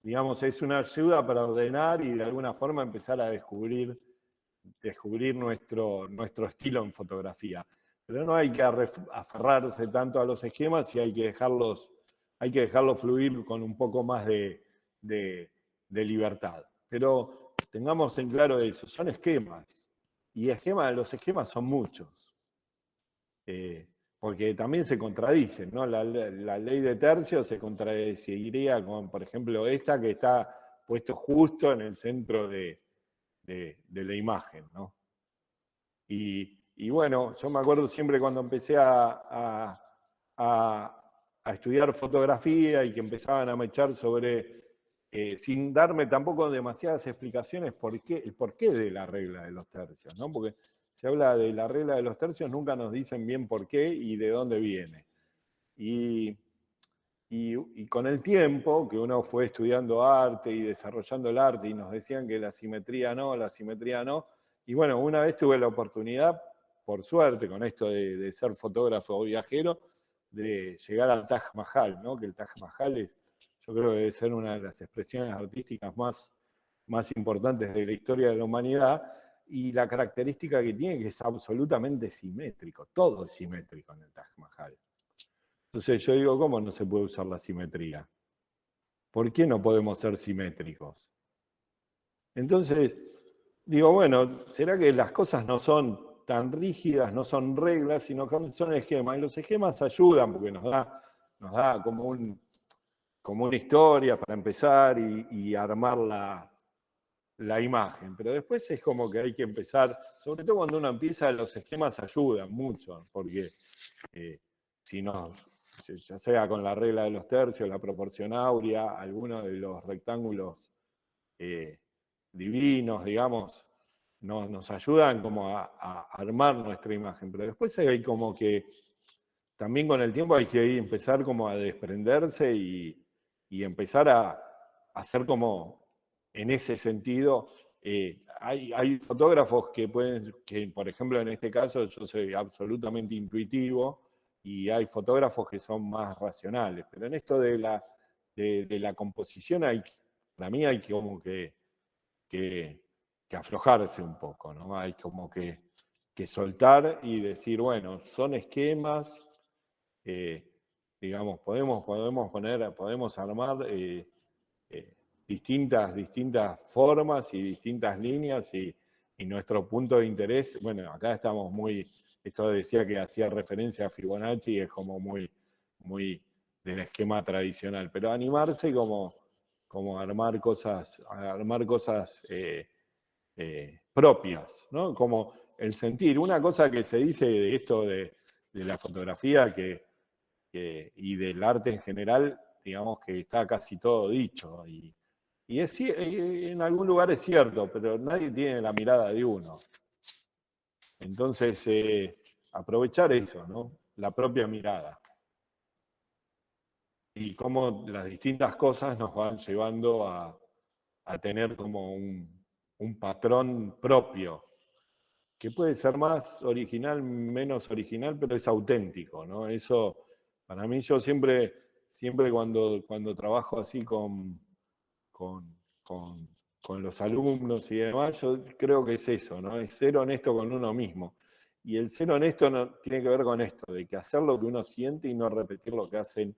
digamos, es una ayuda para ordenar y de alguna forma empezar a descubrir nuestro estilo en fotografía. Pero no hay que aferrarse tanto a los esquemas y hay que dejarlos fluir con un poco más de libertad. Pero tengamos en claro eso, son esquemas. Y los esquemas son muchos. Porque también se contradicen, ¿no? La ley de tercios se contradeciría con, por ejemplo, esta que está puesto justo en el centro de la imagen, ¿no? Y y bueno, yo me acuerdo siempre cuando empecé a estudiar fotografía y que empezaban a mechar sobre, sin darme tampoco demasiadas explicaciones, el porqué de la regla de los tercios, ¿no? Porque se habla de la regla de los tercios, nunca nos dicen bien por qué y de dónde viene. Y con el tiempo, que uno fue estudiando arte y desarrollando el arte, y nos decían que la simetría no, y bueno, una vez tuve la oportunidad, por suerte, con esto de ser fotógrafo o viajero, de llegar al Taj Mahal, ¿no? Que el Taj Mahal yo creo que debe ser una de las expresiones artísticas más importantes de la historia de la humanidad, y la característica que tiene que es absolutamente simétrico, todo es simétrico en el Taj Mahal. Entonces yo digo, ¿cómo no se puede usar la simetría? ¿Por qué no podemos ser simétricos? Entonces, digo, bueno, ¿será que las cosas no son tan rígidas, no son reglas, sino que son esquemas? Y los esquemas ayudan porque nos da como una historia para empezar y armar la imagen. Pero después es como que hay que empezar, sobre todo cuando uno empieza, los esquemas ayudan mucho, porque si no, ya sea con la regla de los tercios, la proporción áurea, algunos de los rectángulos divinos, digamos, nos ayudan como a armar nuestra imagen. Pero después hay como que, también con el tiempo hay que empezar como a desprenderse y empezar a hacer como, en ese sentido, hay fotógrafos que por ejemplo, en este caso yo soy absolutamente intuitivo, y hay fotógrafos que son más racionales, pero en esto de la composición para mí hay como que aflojarse un poco, ¿no? Hay como que soltar y decir, bueno, son esquemas, digamos, podemos armar distintas formas y distintas líneas, y nuestro punto de interés, bueno, acá estamos esto decía que hacía referencia a Fibonacci, es como muy del esquema tradicional, pero animarse como a armar cosas propias, ¿no? Como el sentir. Una cosa que se dice de esto de la fotografía y del arte en general, digamos que está casi todo dicho, y en algún lugar es cierto, pero nadie tiene la mirada de uno. Entonces, aprovechar eso, ¿no? La propia mirada. Y cómo las distintas cosas nos van llevando a tener como un patrón propio, que puede ser más original, menos original, pero es auténtico, ¿no? Eso, para mí, yo siempre cuando trabajo así con los alumnos y demás, yo creo que es eso, ¿no? Es ser honesto con uno mismo. Y el ser honesto tiene que ver con esto, de que hacer lo que uno siente y no repetir lo que hacen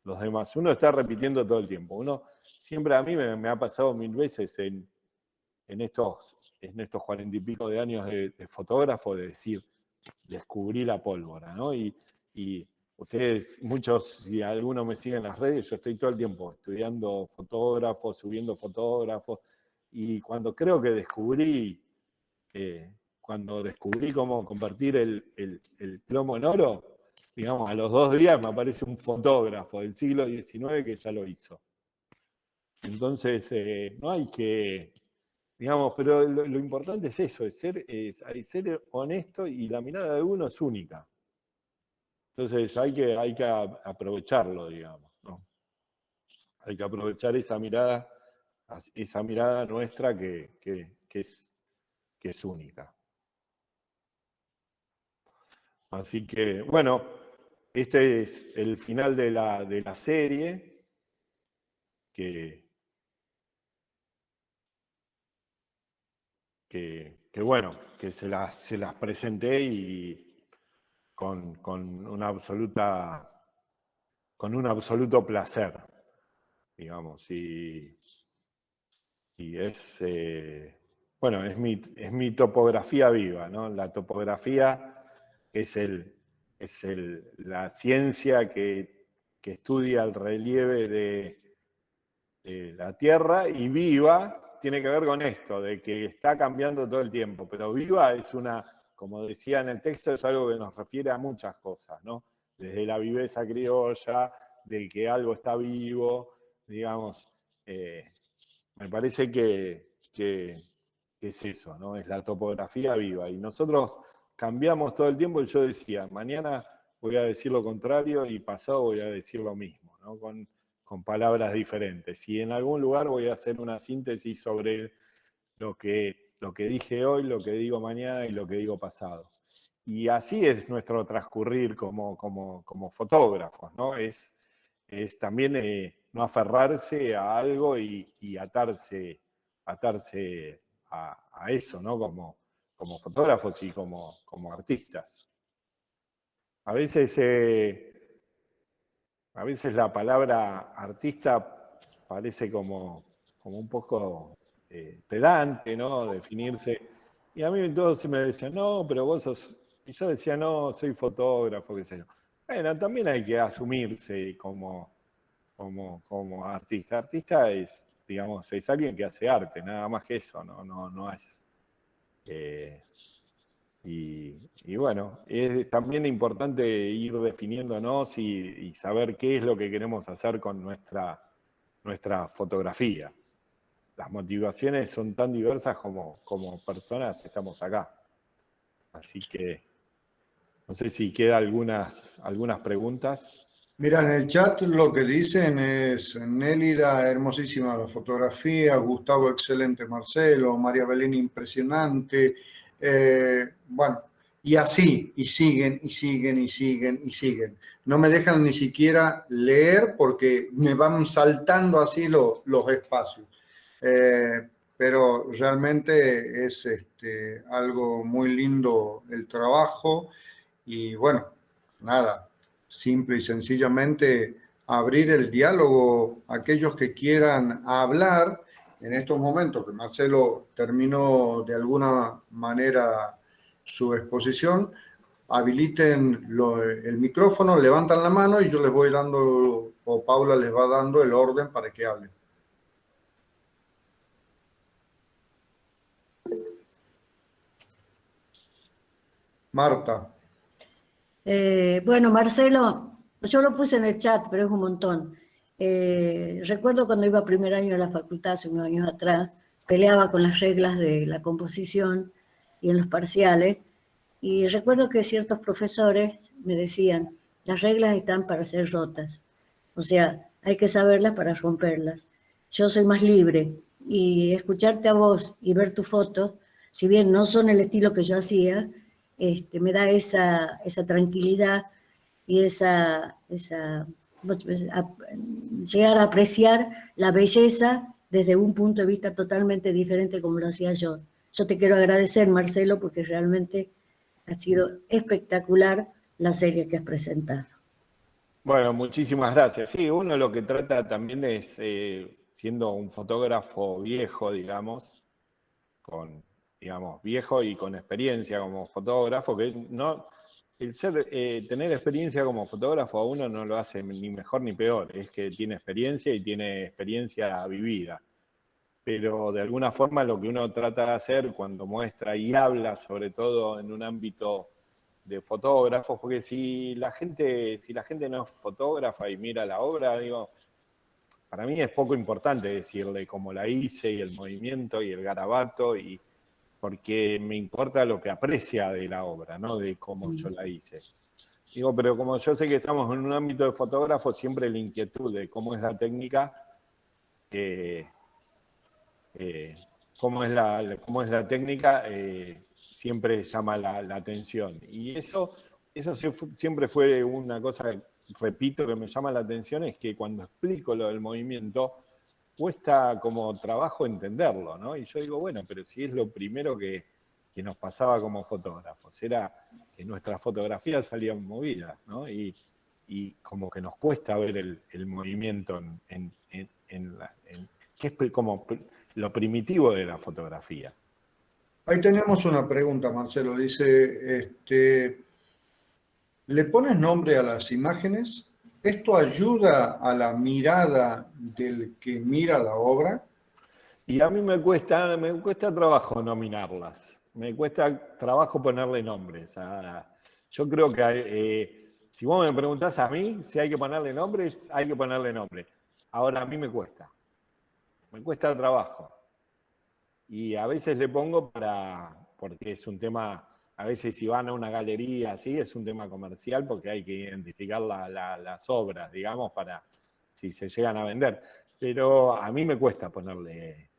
los demás. Uno está repitiendo todo el tiempo. Uno siempre, a mí me ha pasado 1000 veces en estos 40 y pico de años de fotógrafo, de decir, descubrí la pólvora, ¿no? Y ustedes, muchos, si alguno me sigue en las redes, yo estoy todo el tiempo estudiando fotógrafos, subiendo fotógrafos, y cuando creo que descubrí cómo convertir el plomo en oro, digamos, a los 2 días me aparece un fotógrafo del siglo XIX que ya lo hizo. Entonces, no hay que, digamos, pero lo importante es eso, es ser honesto, y la mirada de uno es única. Entonces hay que aprovecharlo, digamos, ¿no? Hay que aprovechar esa mirada nuestra que es única. Así que, bueno, este es el final de la serie, que bueno, que se las presenté y con un absoluto placer, digamos, y es, bueno, es mi topografía viva, ¿no? La topografía es la ciencia que estudia el relieve de la Tierra, y viva tiene que ver con esto, de que está cambiando todo el tiempo, pero viva es como decía en el texto, es algo que nos refiere a muchas cosas, ¿no? Desde la viveza criolla, de que algo está vivo, digamos, me parece que es eso, ¿no? Es la topografía viva. Y nosotros cambiamos todo el tiempo y yo decía, mañana voy a decir lo contrario y pasado voy a decir lo mismo, ¿no? Con palabras diferentes. Y en algún lugar voy a hacer una síntesis sobre lo que dije hoy, lo que digo mañana y lo que digo pasado. Y así es nuestro transcurrir como fotógrafos, ¿no? Es también no aferrarse a algo y atarse a eso, ¿no? Como fotógrafos y como artistas. A veces la palabra artista parece como un poco pedante, ¿no? Definirse. Y a mí todos me decían, no, pero vos sos... Y yo decía, no, soy fotógrafo, qué sé yo. Bueno, también hay que asumirse como artista. Artista es, digamos, es alguien que hace arte, nada más que eso, no es... Y bueno, es también importante ir definiéndonos y saber qué es lo que queremos hacer con nuestra fotografía. Las motivaciones son tan diversas como personas estamos acá. Así que no sé si quedan algunas preguntas. Mira, en el chat lo que dicen es Nélida, hermosísima la fotografía, Gustavo, excelente, Marcelo, María Belén, impresionante. Bueno, y así, y siguen, y siguen, y siguen, y siguen. No me dejan ni siquiera leer porque me van saltando así los espacios. Pero realmente es algo muy lindo el trabajo y bueno, nada, simple y sencillamente abrir el diálogo a aquellos que quieran hablar en estos momentos, que Marcelo terminó de alguna manera su exposición, habiliten el micrófono, levantan la mano y yo les voy dando, o Paula les va dando el orden para que hablen. Marta. Bueno, Marcelo, yo lo puse en el chat, pero es un montón. Recuerdo cuando iba a primer año de la facultad, hace unos años atrás, peleaba con las reglas de la composición y en los parciales, y recuerdo que ciertos profesores me decían, las reglas están para ser rotas, o sea, hay que saberlas para romperlas. Yo soy más libre, y escucharte a vos y ver tu foto, si bien no son el estilo que yo hacía, me da esa tranquilidad y llegar a apreciar la belleza desde un punto de vista totalmente diferente como lo hacía yo. Yo te quiero agradecer, Marcelo, porque realmente ha sido espectacular la serie que has presentado. Bueno, muchísimas gracias. Sí, uno lo que trata también es, siendo un fotógrafo viejo, digamos, viejo y con experiencia como fotógrafo, que no, tener experiencia como fotógrafo a uno no lo hace ni mejor ni peor, es que tiene experiencia y tiene experiencia vivida. Pero de alguna forma lo que uno trata de hacer cuando muestra y habla, sobre todo en un ámbito de fotógrafos, porque si la gente no es fotógrafa y mira la obra, digo, para mí es poco importante decirle cómo la hice y el movimiento y el garabato, porque me importa lo que aprecia de la obra, no de cómo yo la hice. Digo, pero como yo sé que estamos en un ámbito de fotógrafo, siempre la inquietud de cómo es la técnica, siempre llama la atención. Y eso siempre fue una cosa, repito, que me llama la atención, es que cuando explico lo del movimiento, cuesta como trabajo entenderlo, ¿no? Y yo digo, bueno, pero si es lo primero que nos pasaba como fotógrafos, era que nuestras fotografías salían movidas, ¿no? Y como que nos cuesta ver el movimiento que es como lo primitivo de la fotografía. Ahí tenemos una pregunta, Marcelo. Dice, ¿le pones nombre a las imágenes? ¿Esto ayuda a la mirada del que mira la obra? Y a mí me cuesta trabajo nominarlas. me cuesta trabajo ponerle nombres. Yo creo que si vos me preguntás a mí si hay que ponerle nombres, hay que ponerle nombre. Ahora a mí me cuesta trabajo. Y a veces le pongo porque es un tema, a veces si van a una galería así, es un tema comercial porque hay que identificar las obras, digamos, para si se llegan a vender. Pero a mí me cuesta ponerle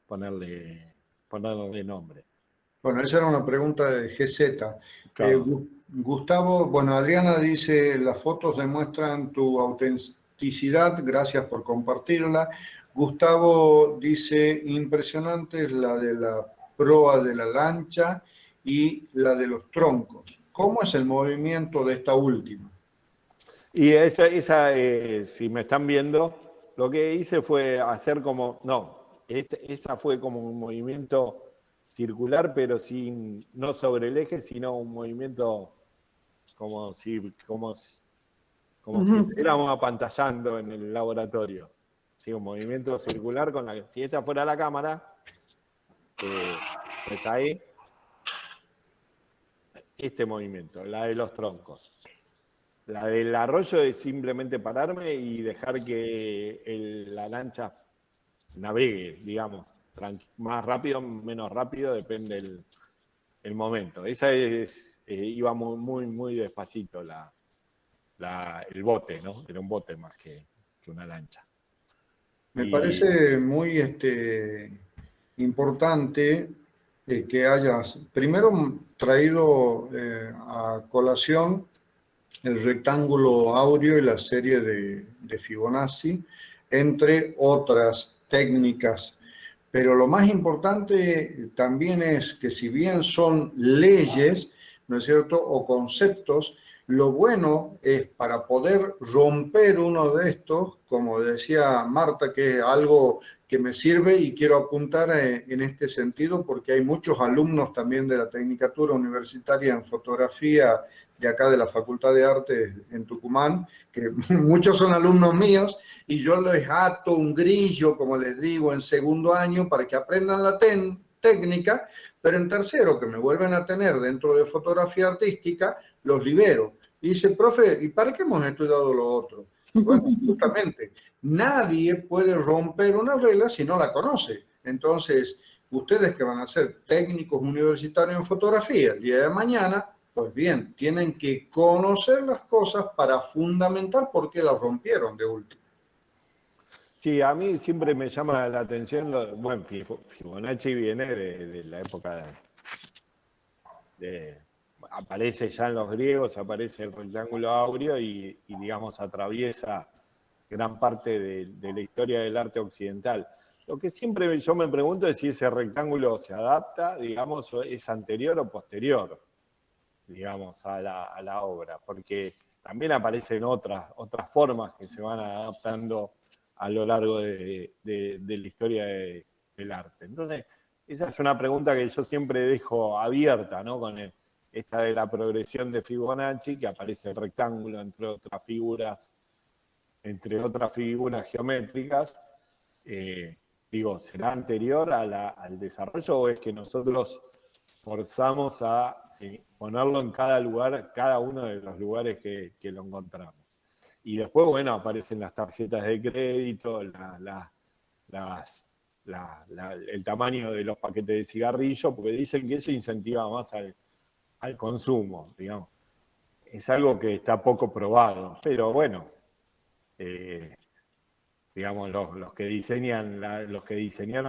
nombre. Bueno, esa era una pregunta de GZ. Claro. Gustavo, bueno, Adriana dice, las fotos demuestran tu autenticidad, gracias por compartirla. Gustavo dice, impresionante es la de la proa de la lancha y la de los troncos. ¿Cómo es el movimiento de esta última? Y si me están viendo, lo que hice fue hacer esa fue como un movimiento circular, pero no sobre el eje, sino un movimiento como si estuviéramos apantallando en el laboratorio. Sí, un movimiento circular si esta fuera la cámara, está ahí, este movimiento, la de los troncos. La del arroyo es simplemente pararme y dejar que la lancha navegue, digamos, más rápido, menos rápido, depende el momento. Esa iba muy, muy despacito el bote, ¿no? Era un bote más que una lancha. Me parece muy importante que hayas primero traído a colación el rectángulo áureo y la serie de Fibonacci, entre otras técnicas. Pero lo más importante también es que si bien son leyes, ¿no es cierto?, o conceptos, lo bueno es para poder romper uno de estos, como decía Marta, que es algo que me sirve y quiero apuntar en este sentido porque hay muchos alumnos también de la Tecnicatura Universitaria en Fotografía de acá de la Facultad de Artes en Tucumán, que muchos son alumnos míos, y yo les ato un grillo, como les digo, en segundo año para que aprendan la técnica, pero en tercero, que me vuelven a tener dentro de fotografía artística, los libero. Y dice, profe, ¿y para qué hemos estudiado lo otro? Bueno, justamente, nadie puede romper una regla si no la conoce. Entonces, ustedes que van a ser técnicos universitarios en fotografía el día de mañana, pues bien, tienen que conocer las cosas para fundamentar por qué las rompieron de último. Sí, a mí siempre me llama la atención, bueno, Fibonacci viene de la época aparece ya en los griegos, aparece el rectángulo áureo y digamos, atraviesa gran parte de la historia del arte occidental. Lo que siempre yo me pregunto es si ese rectángulo se adapta, digamos, es anterior o posterior, digamos, a la obra, porque también aparecen otras formas que se van adaptando a lo largo de la historia del arte. Entonces, esa es una pregunta que yo siempre dejo abierta, ¿no? Con esta de la progresión de Fibonacci, que aparece el rectángulo entre otras figuras geométricas. Digo, ¿será anterior al desarrollo o es que nosotros forzamos a ponerlo en cada uno de los lugares que lo encontramos? Y después, bueno, aparecen las tarjetas de crédito, el tamaño de los paquetes de cigarrillos, porque dicen que eso incentiva más al consumo, digamos. Es algo que está poco probado, pero bueno, digamos, los que diseñaron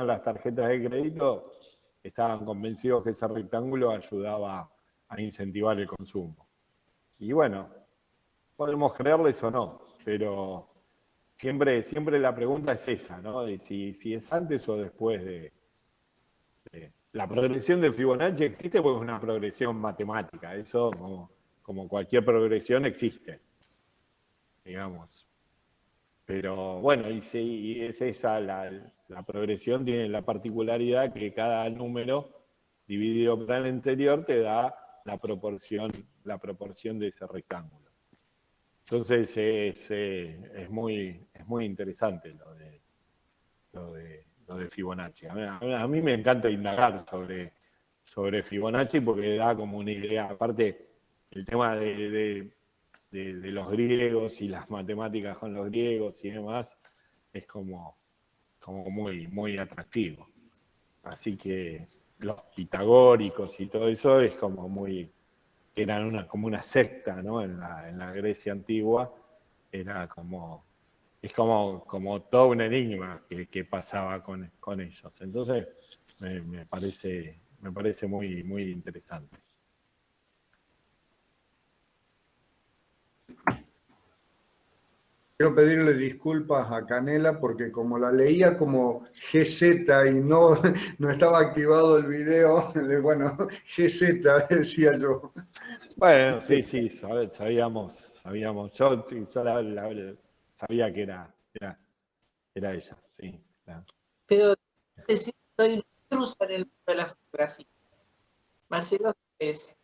las tarjetas de crédito estaban convencidos que ese rectángulo ayudaba a incentivar el consumo. Y bueno, podemos creerles o no, pero siempre la pregunta es esa, ¿no? De si es antes o después de la progresión de Fibonacci existe porque es una progresión matemática, eso como cualquier progresión existe, digamos. Pero bueno, y es esa, la progresión tiene la particularidad que cada número dividido por el anterior te da la proporción de ese rectángulo. Entonces es muy interesante lo de Fibonacci. A mí me encanta indagar sobre sobre Fibonacci porque da como una idea. Aparte, el tema de los griegos y las matemáticas con los griegos y demás es como muy, muy atractivo. Así que los pitagóricos y todo eso es como muy, eran como una secta, ¿no? En la Grecia antigua era es como todo un enigma que pasaba con ellos. Entonces me parece muy, muy interesante. Quiero pedirle disculpas a Canela porque como la leía como GZ y no estaba activado el video, bueno, GZ decía yo. Bueno, sí, sabíamos. Yo sabía que era ella, sí. Claro. Pero decir, soy intruso en el mundo de la fotografía. Marcelo es.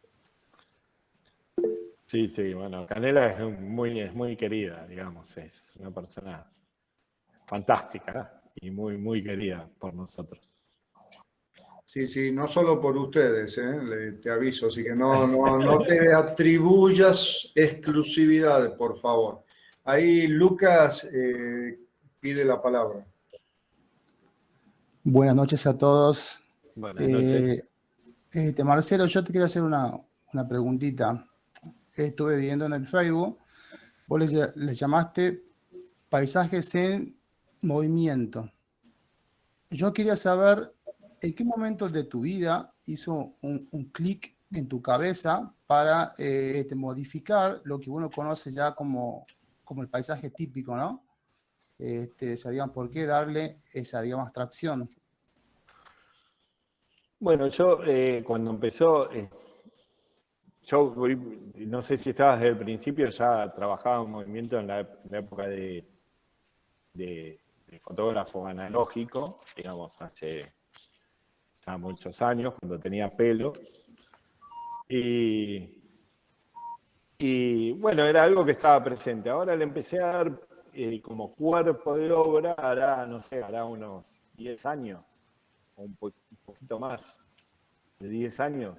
Sí, bueno, Canela es muy querida, digamos, es una persona fantástica y muy, muy querida por nosotros. Sí, no solo por ustedes, te aviso, así que no te atribuyas exclusividad, por favor. Ahí Lucas pide la palabra. Buenas noches a todos. Buenas noches. Marcelo, yo te quiero hacer una preguntita. Estuve viendo en el Facebook, vos le llamaste paisajes en movimiento. Yo quería saber en qué momento de tu vida hizo un clic en tu cabeza para modificar lo que uno conoce ya como el paisaje típico, ¿no? Digamos, ¿por qué darle esa, digamos, abstracción? Bueno, yo cuando empezó, yo no sé si estabas desde el principio, ya trabajaba en movimiento en la época de fotógrafo analógico, digamos, hace ya muchos años, cuando tenía pelo. Y bueno, era algo que estaba presente. Ahora le empecé a dar como cuerpo de obra, hará unos 10 años, o un poquito más de 10 años.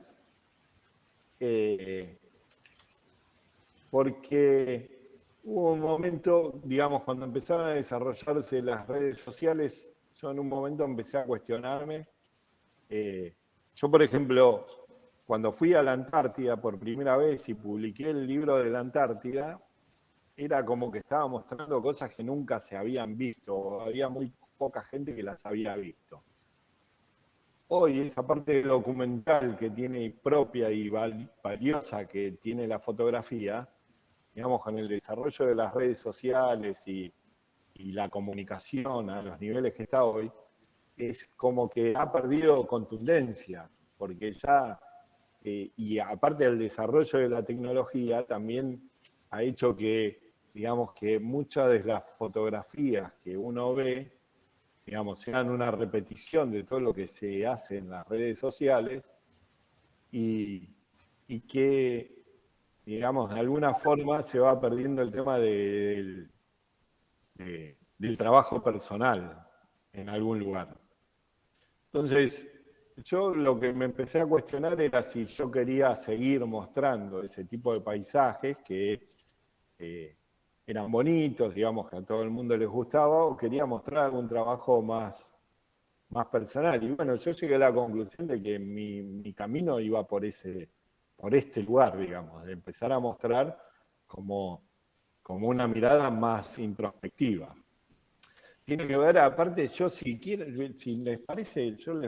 Porque hubo un momento, digamos, cuando empezaron a desarrollarse las redes sociales, yo en un momento empecé a cuestionarme. Yo, por ejemplo, cuando fui a la Antártida por primera vez y publiqué el libro de la Antártida, era como que estaba mostrando cosas que nunca se habían visto, o había muy poca gente que las había visto. Hoy esa parte documental que tiene propia y valiosa que tiene la fotografía, digamos, con el desarrollo de las redes sociales y la comunicación a los niveles que está hoy, es como que ha perdido contundencia, porque ya, y aparte del desarrollo de la tecnología, también ha hecho que, digamos, que muchas de las fotografías que uno ve, digamos, sean una repetición de todo lo que se hace en las redes sociales y que, digamos, de alguna forma se va perdiendo el tema del trabajo personal en algún lugar. Entonces, yo lo que me empecé a cuestionar era si yo quería seguir mostrando ese tipo de paisajes que eran bonitos, digamos, que a todo el mundo les gustaba, o quería mostrar algún trabajo más personal. Y bueno, yo llegué a la conclusión de que mi camino iba por este lugar, digamos, de empezar a mostrar como una mirada más introspectiva. Tiene que ver, aparte, yo si quieren, si les parece, yo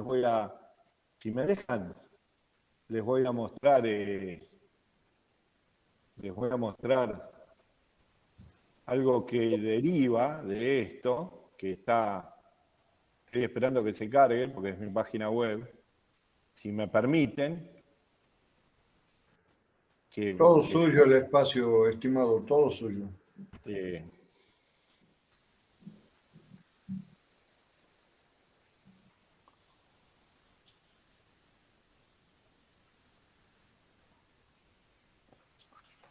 si me dejan, les voy a mostrar algo que deriva de esto, que estoy esperando que se cargue, porque es mi página web, si me permiten. Todo suyo el espacio, estimado, todo suyo.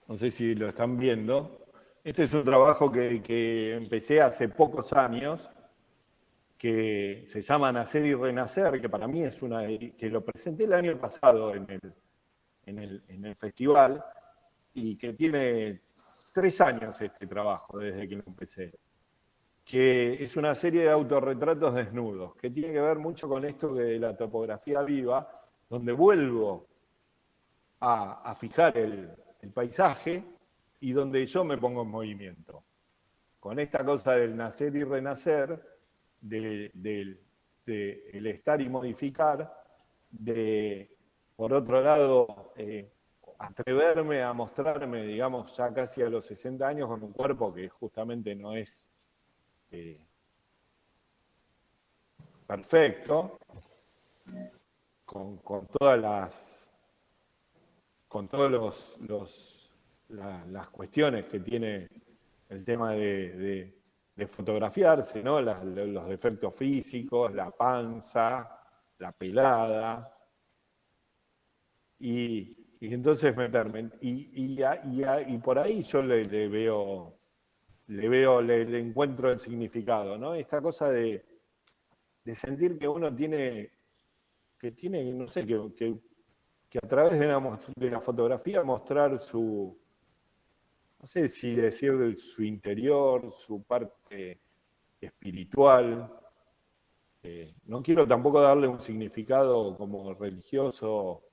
No sé si lo están viendo. Este es un trabajo que empecé hace pocos años que se llama Nacer y Renacer, que para mí es que lo presenté el año pasado en el festival, y que tiene 3 años este trabajo desde que lo empecé, que es una serie de autorretratos desnudos, que tiene que ver mucho con esto de la topografía viva, donde vuelvo a fijar el paisaje y donde yo me pongo en movimiento. Con esta cosa del nacer y renacer, del estar y modificar, por otro lado, atreverme a mostrarme, digamos, ya casi a los 60 años con un cuerpo que justamente no es perfecto, con todas las cuestiones que tiene el tema de fotografiarse, ¿no? Los defectos físicos, la panza, la pelada. Y entonces meterme. Y por ahí yo le encuentro el significado, ¿no? Esta cosa de sentir que uno tiene, no sé, que a través de la fotografía mostrar su, no sé si decir su interior, su parte espiritual. No quiero tampoco darle un significado como religioso,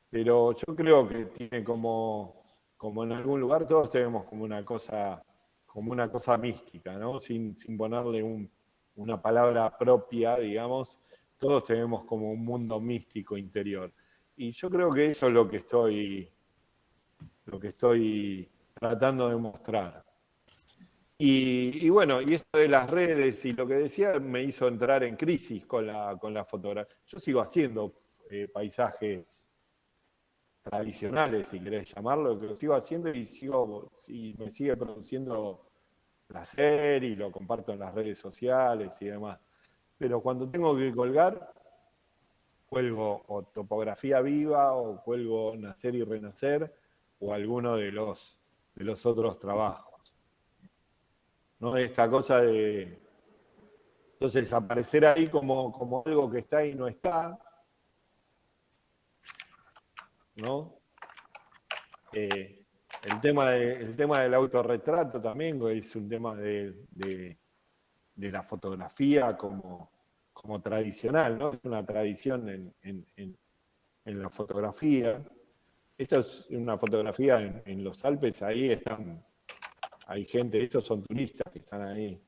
pero yo creo que tiene como en algún lugar todos tenemos como una cosa mística, ¿no? Sin ponerle una palabra propia, digamos, todos tenemos como un mundo místico interior. Y yo creo que eso es lo que estoy tratando de mostrar. Y bueno, y esto de las redes y lo que decía me hizo entrar en crisis con la fotografía. Yo sigo haciendo paisajes tradicionales, si querés llamarlo, que lo sigo haciendo y me sigue produciendo placer y lo comparto en las redes sociales y demás. Pero cuando tengo que colgar, cuelgo o topografía viva o cuelgo Nacer y Renacer o alguno de los otros trabajos. ¿No? Esta cosa de entonces aparecer ahí como algo que está y no está, ¿no? El tema del autorretrato también es un tema de la fotografía como tradicional, ¿no? Es una tradición en la fotografía. Esta es una fotografía en los Alpes, ahí hay gente, estos son turistas que están ahí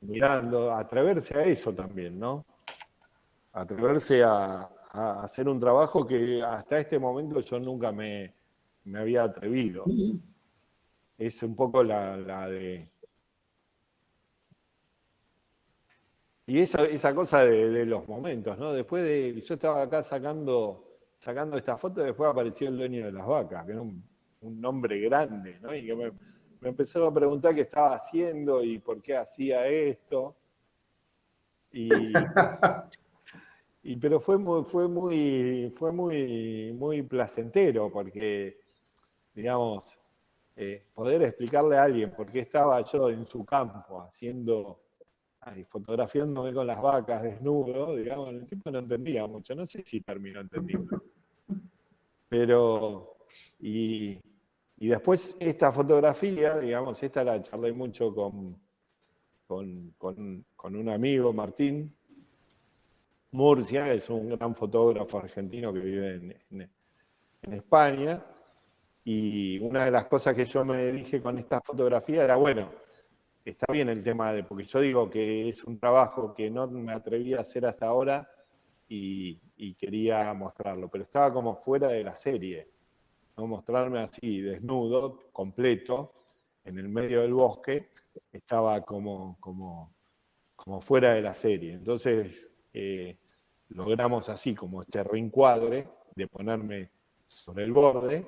mirando, atreverse a eso también, ¿no? Atreverse a hacer un trabajo que hasta este momento yo nunca me había atrevido. Es un poco la de... Y esa cosa de los momentos, ¿no? Después yo estaba acá sacando esta foto y después apareció el dueño de las vacas, que era un hombre grande, ¿no? Y que me empezó a preguntar qué estaba haciendo y por qué hacía esto. Pero fue muy placentero porque, digamos, poder explicarle a alguien por qué estaba yo en su campo fotografiándome con las vacas desnudo, digamos, el tipo no entendía mucho, no sé si terminó entendiendo. Pero, y después esta fotografía, digamos, esta la charlé mucho con un amigo, Martín Murcia, que es un gran fotógrafo argentino que vive en España, y una de las cosas que yo me dije con esta fotografía era, bueno, está bien el tema porque yo digo que es un trabajo que no me atreví a hacer hasta ahora y quería mostrarlo, pero estaba como fuera de la serie, ¿no? Mostrarme así, desnudo, completo, en el medio del bosque, estaba como fuera de la serie. Entonces, logramos así como este reencuadre de ponerme sobre el borde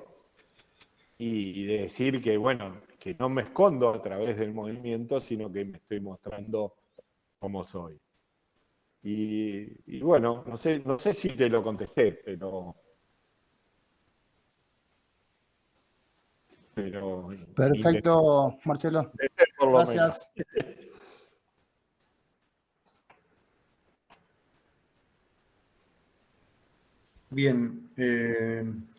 y de decir que, bueno, que no me escondo a través del movimiento, sino que me estoy mostrando como soy. Y bueno, no sé si te lo contesté, pero perfecto, Marcelo. por lo Gracias. menos. Bien,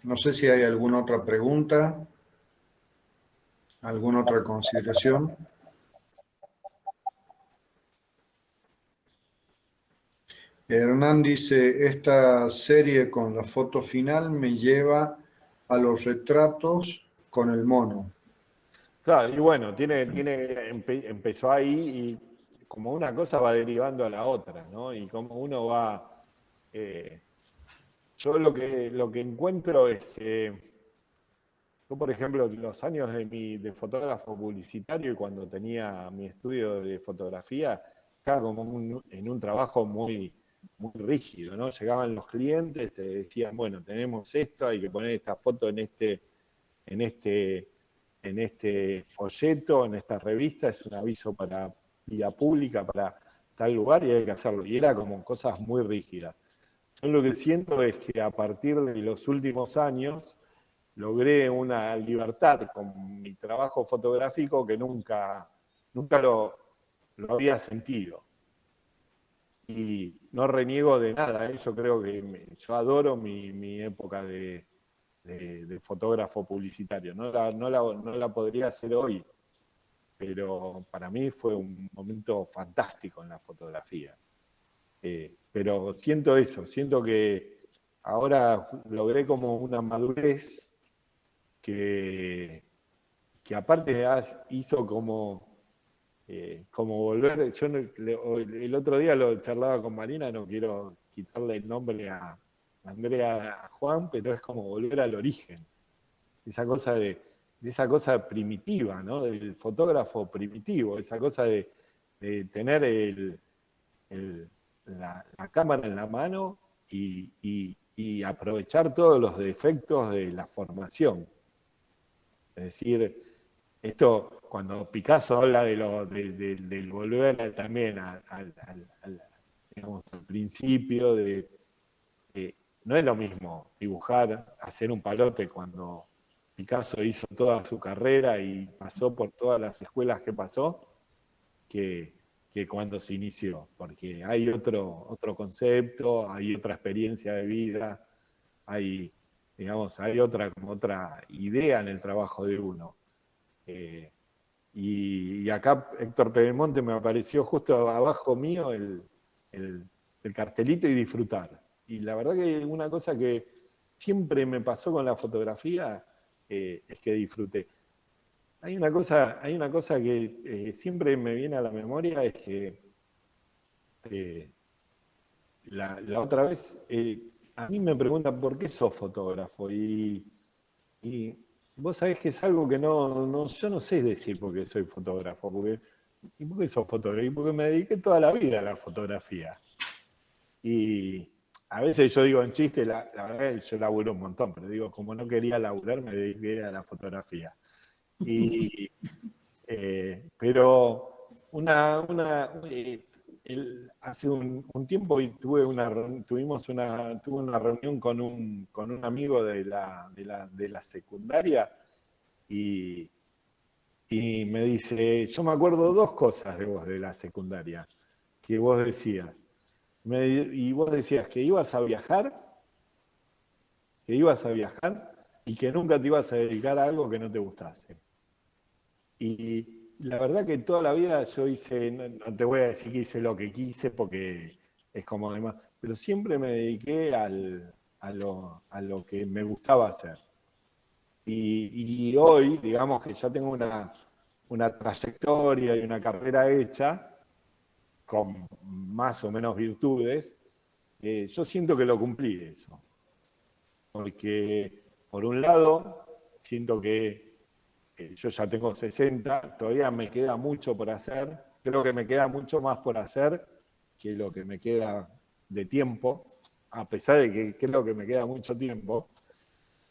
no sé si hay alguna otra pregunta, alguna otra consideración. Hernán dice, esta serie con la foto final me lleva a los retratos con el mono. Claro, y bueno, empezó ahí y como una cosa va derivando a la otra, ¿no? Y como uno va... yo lo que encuentro es que yo, por ejemplo, los años de fotógrafo publicitario y cuando tenía mi estudio de fotografía, estaba como en un trabajo muy rígido, ¿no? Llegaban los clientes, te decían, bueno, tenemos esto, hay que poner esta foto en este folleto, en esta revista, es un aviso para vía pública, para tal lugar y hay que hacerlo. Y era como cosas muy rígidas. Yo lo que siento es que a partir de los últimos años logré una libertad con mi trabajo fotográfico que nunca lo había sentido. Y no reniego de nada, ¿eh? Yo creo que yo adoro mi época de fotógrafo publicitario. No la podría hacer hoy, pero para mí fue un momento fantástico en la fotografía. Pero siento eso, siento que ahora logré como una madurez que aparte hizo como volver. Yo el otro día lo charlaba con Marina, no quiero quitarle el nombre a Andrea, a Juan, pero es como volver al origen. Esa cosa de esa cosa primitiva, ¿no? Del fotógrafo primitivo, esa cosa de tener la cámara en la mano y aprovechar todos los defectos de la formación. Es decir, esto, cuando Picasso habla del volver también digamos, al principio, no es lo mismo dibujar, hacer un palote cuando Picasso hizo toda su carrera y pasó por todas las escuelas que pasó, que cuando se inició, porque hay otro concepto, hay otra experiencia de vida, hay otra idea en el trabajo de uno. Y acá Héctor Pedemonte me apareció justo abajo mío el cartelito y disfrutar. Y la verdad que una cosa que siempre me pasó con la fotografía es que disfruté. Hay una cosa que siempre me viene a la memoria, es que la otra vez a mí me preguntan ¿por qué sos fotógrafo? Y vos sabés que es algo que yo no sé decir por qué soy fotógrafo. ¿Y por qué sos fotógrafo? Y porque me dediqué toda la vida a la fotografía. Y a veces yo digo en chiste, la verdad es que yo laburo un montón, pero digo, como no quería laburar, me dediqué a la fotografía. Pero hace un tiempo tuve una reunión con un amigo de la secundaria y me dice, yo me acuerdo dos cosas de vos de la secundaria, que vos decías. Y vos decías que ibas a viajar y que nunca te ibas a dedicar a algo que no te gustase. Y la verdad que toda la vida yo hice, no te voy a decir que hice lo que quise porque es como demás, pero siempre me dediqué a lo que me gustaba hacer. Y hoy, digamos que ya tengo una trayectoria y una carrera hecha, con más o menos virtudes, yo siento que lo cumplí eso. Porque, por un lado, siento que yo ya tengo 60, todavía me queda mucho por hacer, creo que me queda mucho más por hacer que lo que me queda de tiempo, a pesar de que creo que me queda mucho tiempo,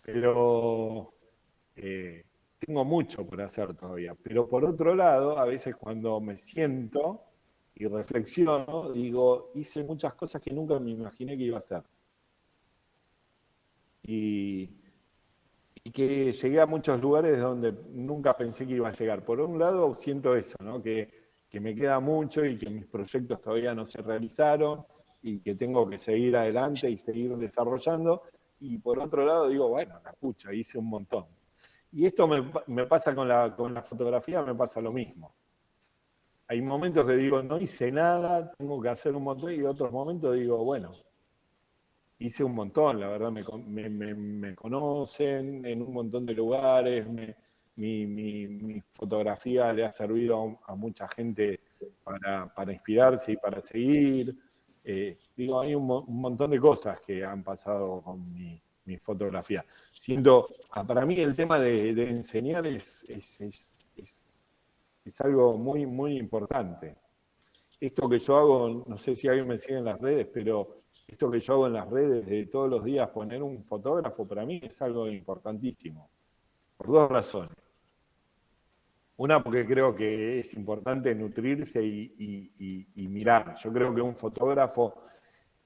pero tengo mucho por hacer todavía. Pero por otro lado, a veces cuando me siento y reflexiono, digo, hice muchas cosas que nunca me imaginé que iba a hacer. Y que llegué a muchos lugares donde nunca pensé que iba a llegar. Por un lado, siento eso, ¿no? Que me queda mucho y que mis proyectos todavía no se realizaron y que tengo que seguir adelante y seguir desarrollando. y por otro lado digo, bueno, la pucha, hice un montón. Y esto me pasa con la fotografía, me pasa lo mismo. Hay momentos que digo, no hice nada, tengo que hacer un montón, y otros momentos digo, bueno, hice un montón, la verdad, me conocen en un montón de lugares, mi fotografía le ha servido a mucha gente para inspirarse y para seguir. Digo, hay un montón de cosas que han pasado con mi fotografía. Siento, para mí el tema de enseñar es algo muy, muy importante. Esto que yo hago, no sé si alguien me sigue en las redes, pero esto que yo hago en las redes de todos los días, poner un fotógrafo, para mí es algo importantísimo, por dos razones. Una, porque creo que es importante nutrirse y mirar. Yo creo que un fotógrafo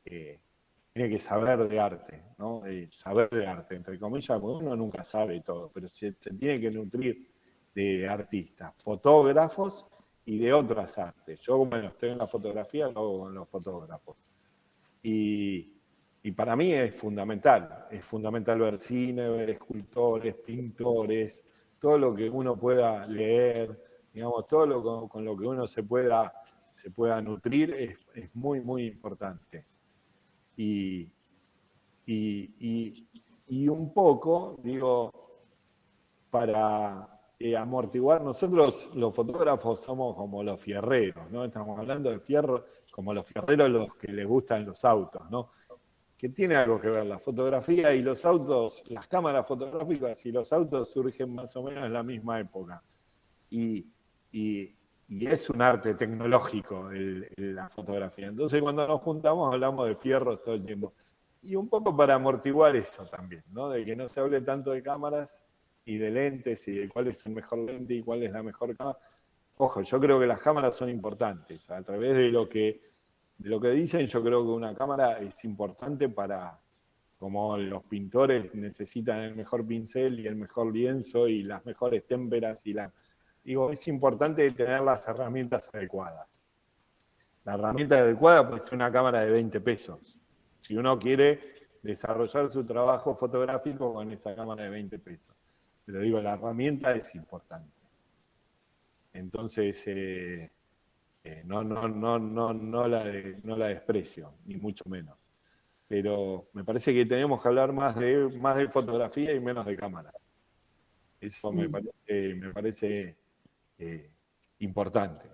tiene que saber de arte, ¿no? Saber de arte, entre comillas, porque uno nunca sabe todo, pero se tiene que nutrir de artistas, fotógrafos y de otras artes. Yo, como estoy en la fotografía, lo hago con los fotógrafos. Y para mí es fundamental ver cine, ver escultores, pintores, todo lo que uno pueda leer, digamos, todo con lo que uno se pueda nutrir es muy, muy importante. Y un poco, digo, para amortiguar, nosotros los fotógrafos somos como los fierreros, ¿no? Estamos hablando de fierro, como los fierreros los que les gustan los autos, ¿no? Que tiene algo que ver la fotografía y los autos, las cámaras fotográficas y los autos surgen más o menos en la misma época. Y es un arte tecnológico la fotografía. Entonces cuando nos juntamos hablamos de fierros todo el tiempo. Y un poco para amortiguar eso también, ¿no? De que no se hable tanto de cámaras y de lentes y de cuál es el mejor lente y cuál es la mejor cámara. Ojo, yo creo que las cámaras son importantes. A través de lo que dicen, yo creo que una cámara es importante para, como los pintores necesitan el mejor pincel y el mejor lienzo y las mejores témperas digo, es importante tener las herramientas adecuadas. La herramienta adecuada puede ser una cámara de 20 pesos. Si uno quiere desarrollar su trabajo fotográfico con esa cámara de 20 pesos. Pero digo, la herramienta es importante. Entonces, no la desprecio, ni mucho menos. Pero me parece que tenemos que hablar más de fotografía y menos de cámara. Eso me parece importante.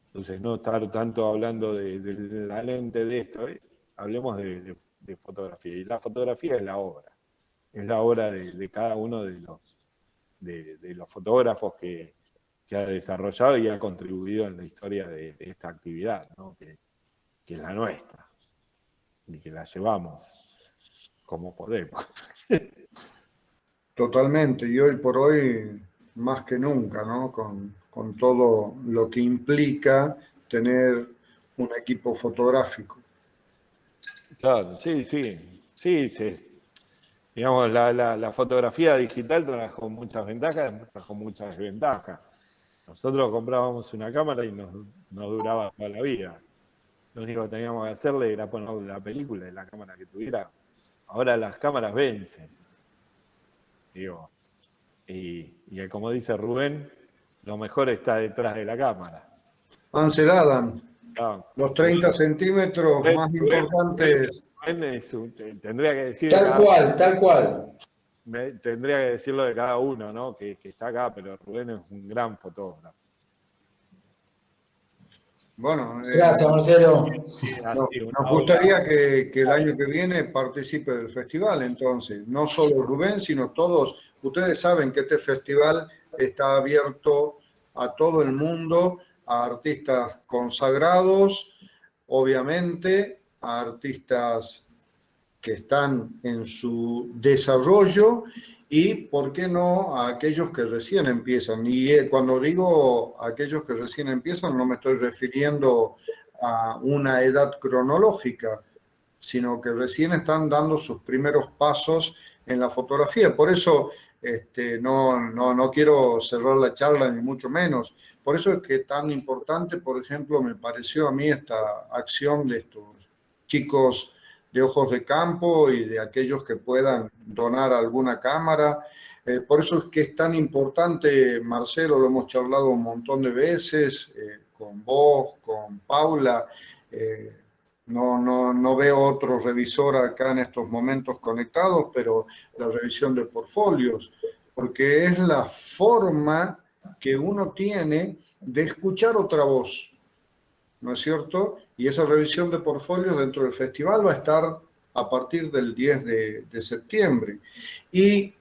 Entonces, no estar tanto hablando de la lente de esto, hablemos de fotografía. Y la fotografía es la obra de cada uno de los fotógrafos que ha desarrollado y ha contribuido en la historia de esta actividad, ¿no? que es la nuestra, y que la llevamos como podemos. Totalmente, y hoy por hoy más que nunca, ¿no? Con todo lo que implica tener un equipo fotográfico. Claro, sí. Digamos, la fotografía digital trajo muchas ventajas, trajo muchas desventajas. Nosotros comprábamos una cámara y nos duraba toda la vida. Lo único que teníamos que hacerle era poner la película de la cámara que tuviera. Ahora las cámaras vencen. Digo, y como dice Rubén, lo mejor está detrás de la cámara. Ansel Adam, Claro. los 30 centímetros más importantes. Tendría que decir. Tal cual. Tendría que decirlo de cada uno, ¿no? Que está acá, pero Rubén es un gran fotógrafo. Bueno, Gracias, Marcelo. nos gustaría que el año que viene participe del festival, entonces, no solo Rubén, sino todos. Ustedes saben que este festival está abierto a todo el mundo, a artistas consagrados, obviamente, a artistas que están en su desarrollo y, ¿por qué no?, a aquellos que recién empiezan. Y cuando digo aquellos que recién empiezan, no me estoy refiriendo a una edad cronológica, sino que recién están dando sus primeros pasos en la fotografía. Por eso no quiero cerrar la charla, ni mucho menos. Por eso es que tan importante, por ejemplo, me pareció a mí esta acción de estos chicos de ojos de campo y de aquellos que puedan donar alguna cámara. Por eso es que es tan importante, Marcelo, lo hemos charlado un montón de veces, con vos, con Paula. No veo otro revisor acá en estos momentos conectados, pero la revisión de portfolios, porque es la forma que uno tiene de escuchar otra voz, ¿no es cierto? Y esa revisión de portfolios dentro del festival va a estar a partir del 10 de septiembre. Y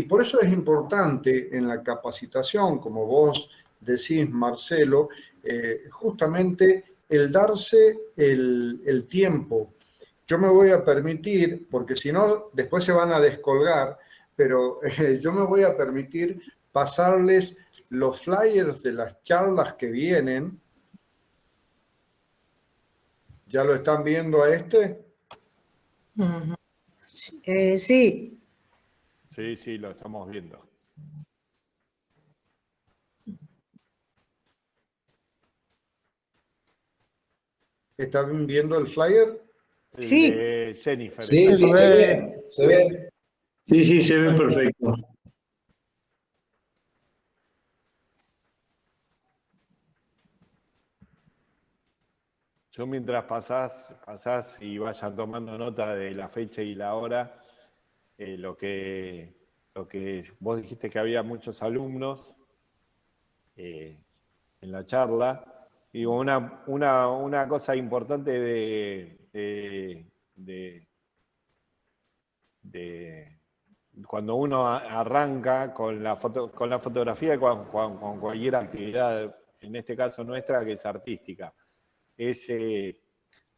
por eso es importante en la capacitación, como vos decís, Marcelo, justamente el darse el tiempo. Yo me voy a permitir, porque si no, después se van a descolgar, pero yo me voy a permitir pasarles los flyers de las charlas que vienen. ¿Ya lo están viendo a este? Ujú. Sí, Sí, sí, lo estamos viendo. ¿Están viendo el flyer? El Sí. de Jennifer. Sí, está sí, bien. se ve, se ve. Sí, sí, se ve perfecto. Yo mientras pasás y vayan tomando nota de la fecha y la hora, lo que vos dijiste que había muchos alumnos en la charla. Digo, una cosa importante de cuando uno arranca con la fotografía, con cualquier actividad, en este caso nuestra, que es artística, es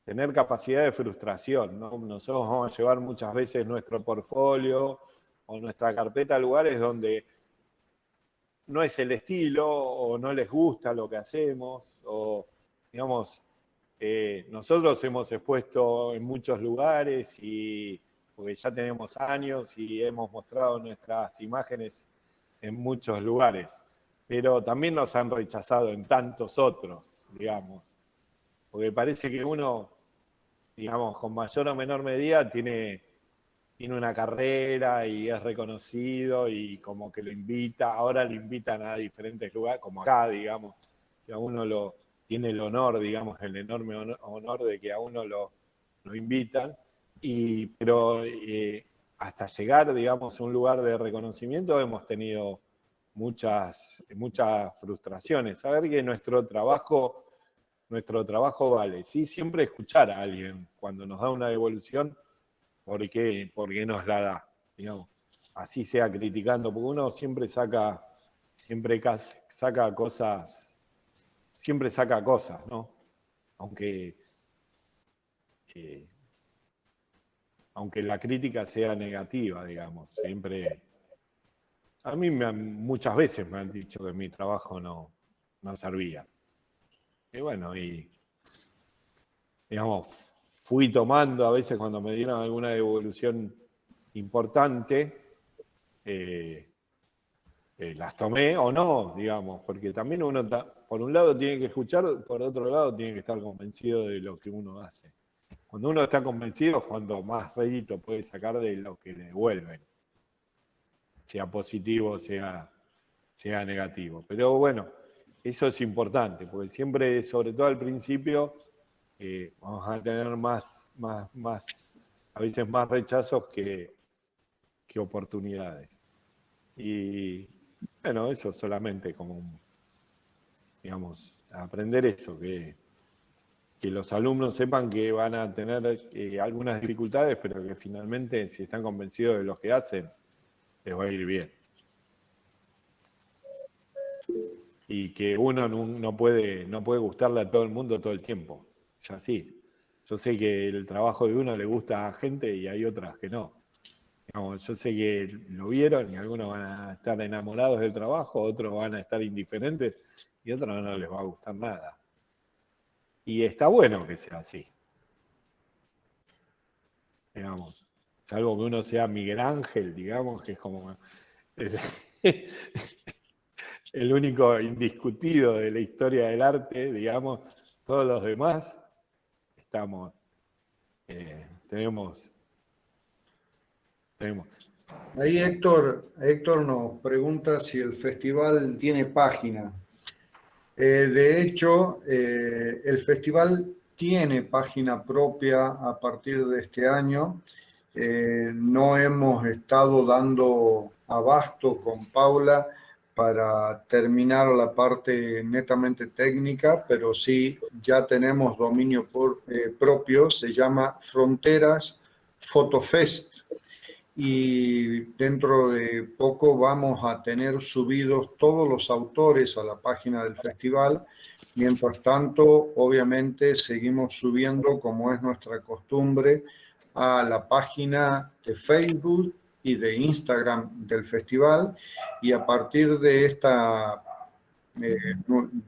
tener capacidad de frustración, ¿no? Nosotros vamos a llevar muchas veces nuestro portfolio o nuestra carpeta a lugares donde no es el estilo o no les gusta lo que hacemos, o digamos, nosotros hemos expuesto en muchos lugares y porque ya tenemos años y hemos mostrado nuestras imágenes en muchos lugares, pero también nos han rechazado en tantos otros, digamos, porque parece que uno, digamos, con mayor o menor medida tiene una carrera y es reconocido y como que lo invita, ahora lo invitan a diferentes lugares, como acá, digamos, que a uno tiene el honor, digamos, el enorme honor de que a uno lo invitan, pero hasta llegar, digamos, a un lugar de reconocimiento hemos tenido muchas frustraciones. Saber que nuestro trabajo vale, sí, siempre escuchar a alguien cuando nos da una devolución, ¿por qué nos la da? Digamos, así sea criticando, porque uno siempre saca cosas, ¿no? Aunque la crítica sea negativa, digamos, siempre. A mí muchas veces me han dicho que mi trabajo no servía. Y bueno, digamos, fui tomando a veces cuando me dieron alguna devolución importante, las tomé o no, digamos, porque también uno, por un lado, tiene que escuchar, por otro lado, tiene que estar convencido de lo que uno hace. Cuando uno está convencido es cuando más rédito puede sacar de lo que le devuelven, sea positivo, sea negativo. Pero bueno, eso es importante, porque siempre, sobre todo al principio, vamos a tener a veces más rechazos que oportunidades. Y bueno, eso solamente como, digamos, aprender eso, que los alumnos sepan que van a tener algunas dificultades, pero que finalmente, si están convencidos de lo que hacen, les va a ir bien. Y que uno no puede gustarle a todo el mundo todo el tiempo. Es así. Yo sé que el trabajo de uno le gusta a gente y hay otras que no. Digamos, yo sé que lo vieron y algunos van a estar enamorados del trabajo, otros van a estar indiferentes y otros no les va a gustar nada. Y está bueno que sea así. Digamos, salvo que uno sea Miguel Ángel, digamos, que es como el único indiscutido de la historia del arte, digamos, todos los demás estamos tenemos. Ahí Héctor nos pregunta si el festival tiene página. De hecho, el festival tiene página propia a partir de este año. No hemos estado dando abasto con Paula para terminar la parte netamente técnica, pero sí ya tenemos dominio propio, se llama Fronteras Fotofest. Y dentro de poco vamos a tener subidos todos los autores a la página del festival. Mientras tanto, obviamente, seguimos subiendo, como es nuestra costumbre, a la página de Facebook y de Instagram del festival. Y a partir de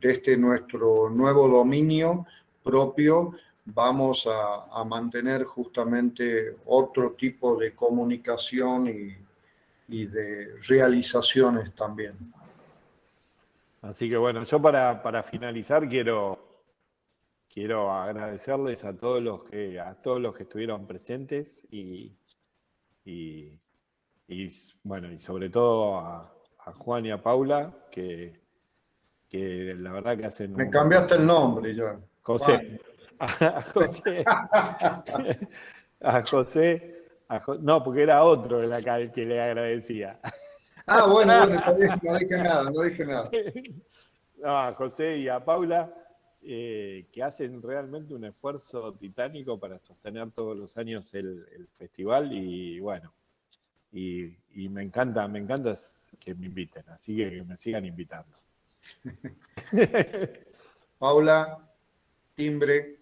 este nuestro nuevo dominio propio, vamos a mantener justamente otro tipo de comunicación y de realizaciones también. Así que bueno, yo para finalizar quiero agradecerles a todos los que estuvieron presentes y bueno, y sobre todo a Juan y a Paula, que la verdad que hacen... Me cambiaste el nombre ya. José. A José, no, porque era otro el que le agradecía. Ah, bueno, no dije nada. No, a José y a Paula, que hacen realmente un esfuerzo titánico para sostener todos los años el festival y bueno, y me encanta que me inviten, así que me sigan invitando. Paula, timbre.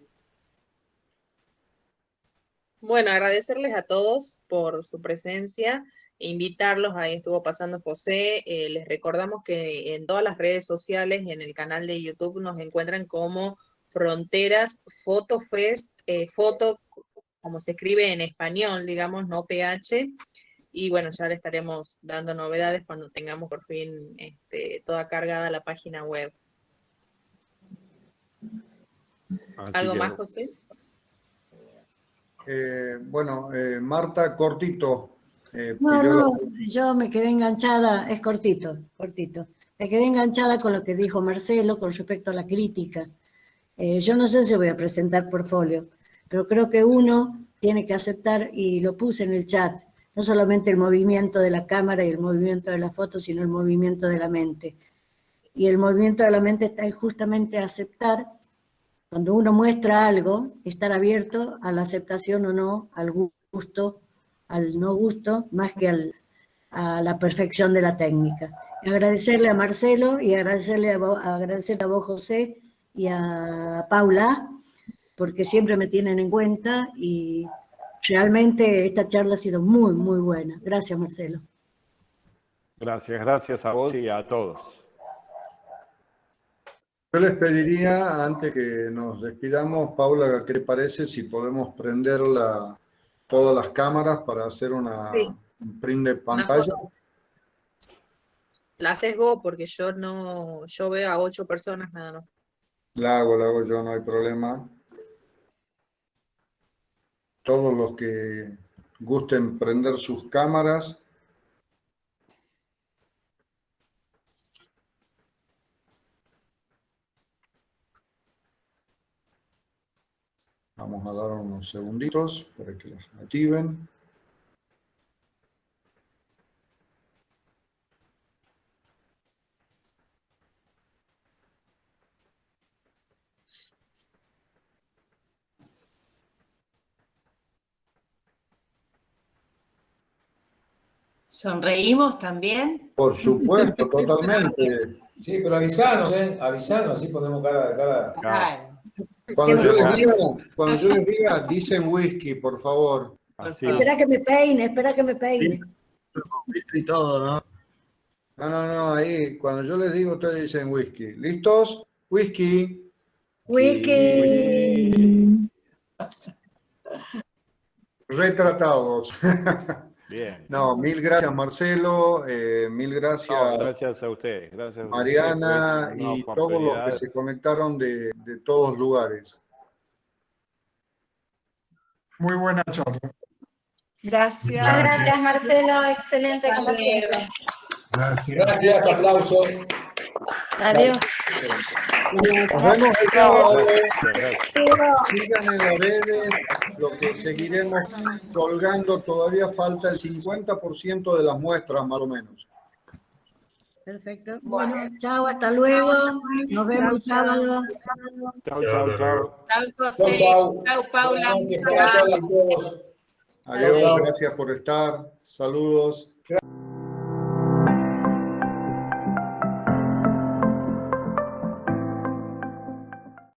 Bueno, agradecerles a todos por su presencia, invitarlos, ahí estuvo pasando José, les recordamos que en todas las redes sociales y en el canal de YouTube nos encuentran como Fronteras Fotofest, foto como se escribe en español, digamos, no PH, y bueno, ya le estaremos dando novedades cuando tengamos por fin toda cargada la página web. ¿Algo más, José? Marta, cortito. Yo me quedé enganchada, es cortito. Me quedé enganchada con lo que dijo Marcelo con respecto a la crítica. Yo no sé si voy a presentar portfolio, pero creo que uno tiene que aceptar, y lo puse en el chat, no solamente el movimiento de la cámara y el movimiento de la foto, sino el movimiento de la mente. Y el movimiento de la mente está justamente aceptar. Cuando uno muestra algo, estar abierto a la aceptación o no, al gusto, al no gusto, más que a la perfección de la técnica. Agradecerle a Marcelo y agradecerle a vos, José, y a Paula, porque siempre me tienen en cuenta y realmente esta charla ha sido muy, muy buena. Gracias, Marcelo. Gracias a vos y a todos. Yo les pediría, antes que nos despidamos, Paula, ¿qué te parece si podemos prender todas las cámaras para hacer un print de pantalla? La haces vos porque yo veo a 8 personas nada más. La hago yo, no hay problema. Todos los que gusten prender sus cámaras. Vamos a dar unos segunditos para que las activen. ¿Sonreímos también? Por supuesto, totalmente. Sí, pero avisanos, avisanos, así ponemos cara. Claro. Cuando yo les diga, dicen whisky, por favor. Espera que me peine. Y todo, ¿no? No, ahí, cuando yo les digo, ustedes dicen whisky. ¿Listos? Whisky. Whisky. Retratados. Bien. No, mil gracias, Marcelo. Mil gracias. No, gracias a ustedes. Gracias a Mariana ustedes. y todos los que se conectaron de todos lugares. Muy buena charla. Gracias. Muchas gracias, Marcelo. Excelente como siempre. Gracias, aplausos. Adiós. Nos vemos el sábado. Gracias. Sigan en las redes, lo que seguiremos colgando. Todavía falta el 50% de las muestras, más o menos. Perfecto. Bueno, chao, hasta luego. Nos vemos el sábado. Chau, chau, chau. Chao, José. Chau, Chao, Paula. Buenas noches para todos. Adiós, gracias por estar. Saludos.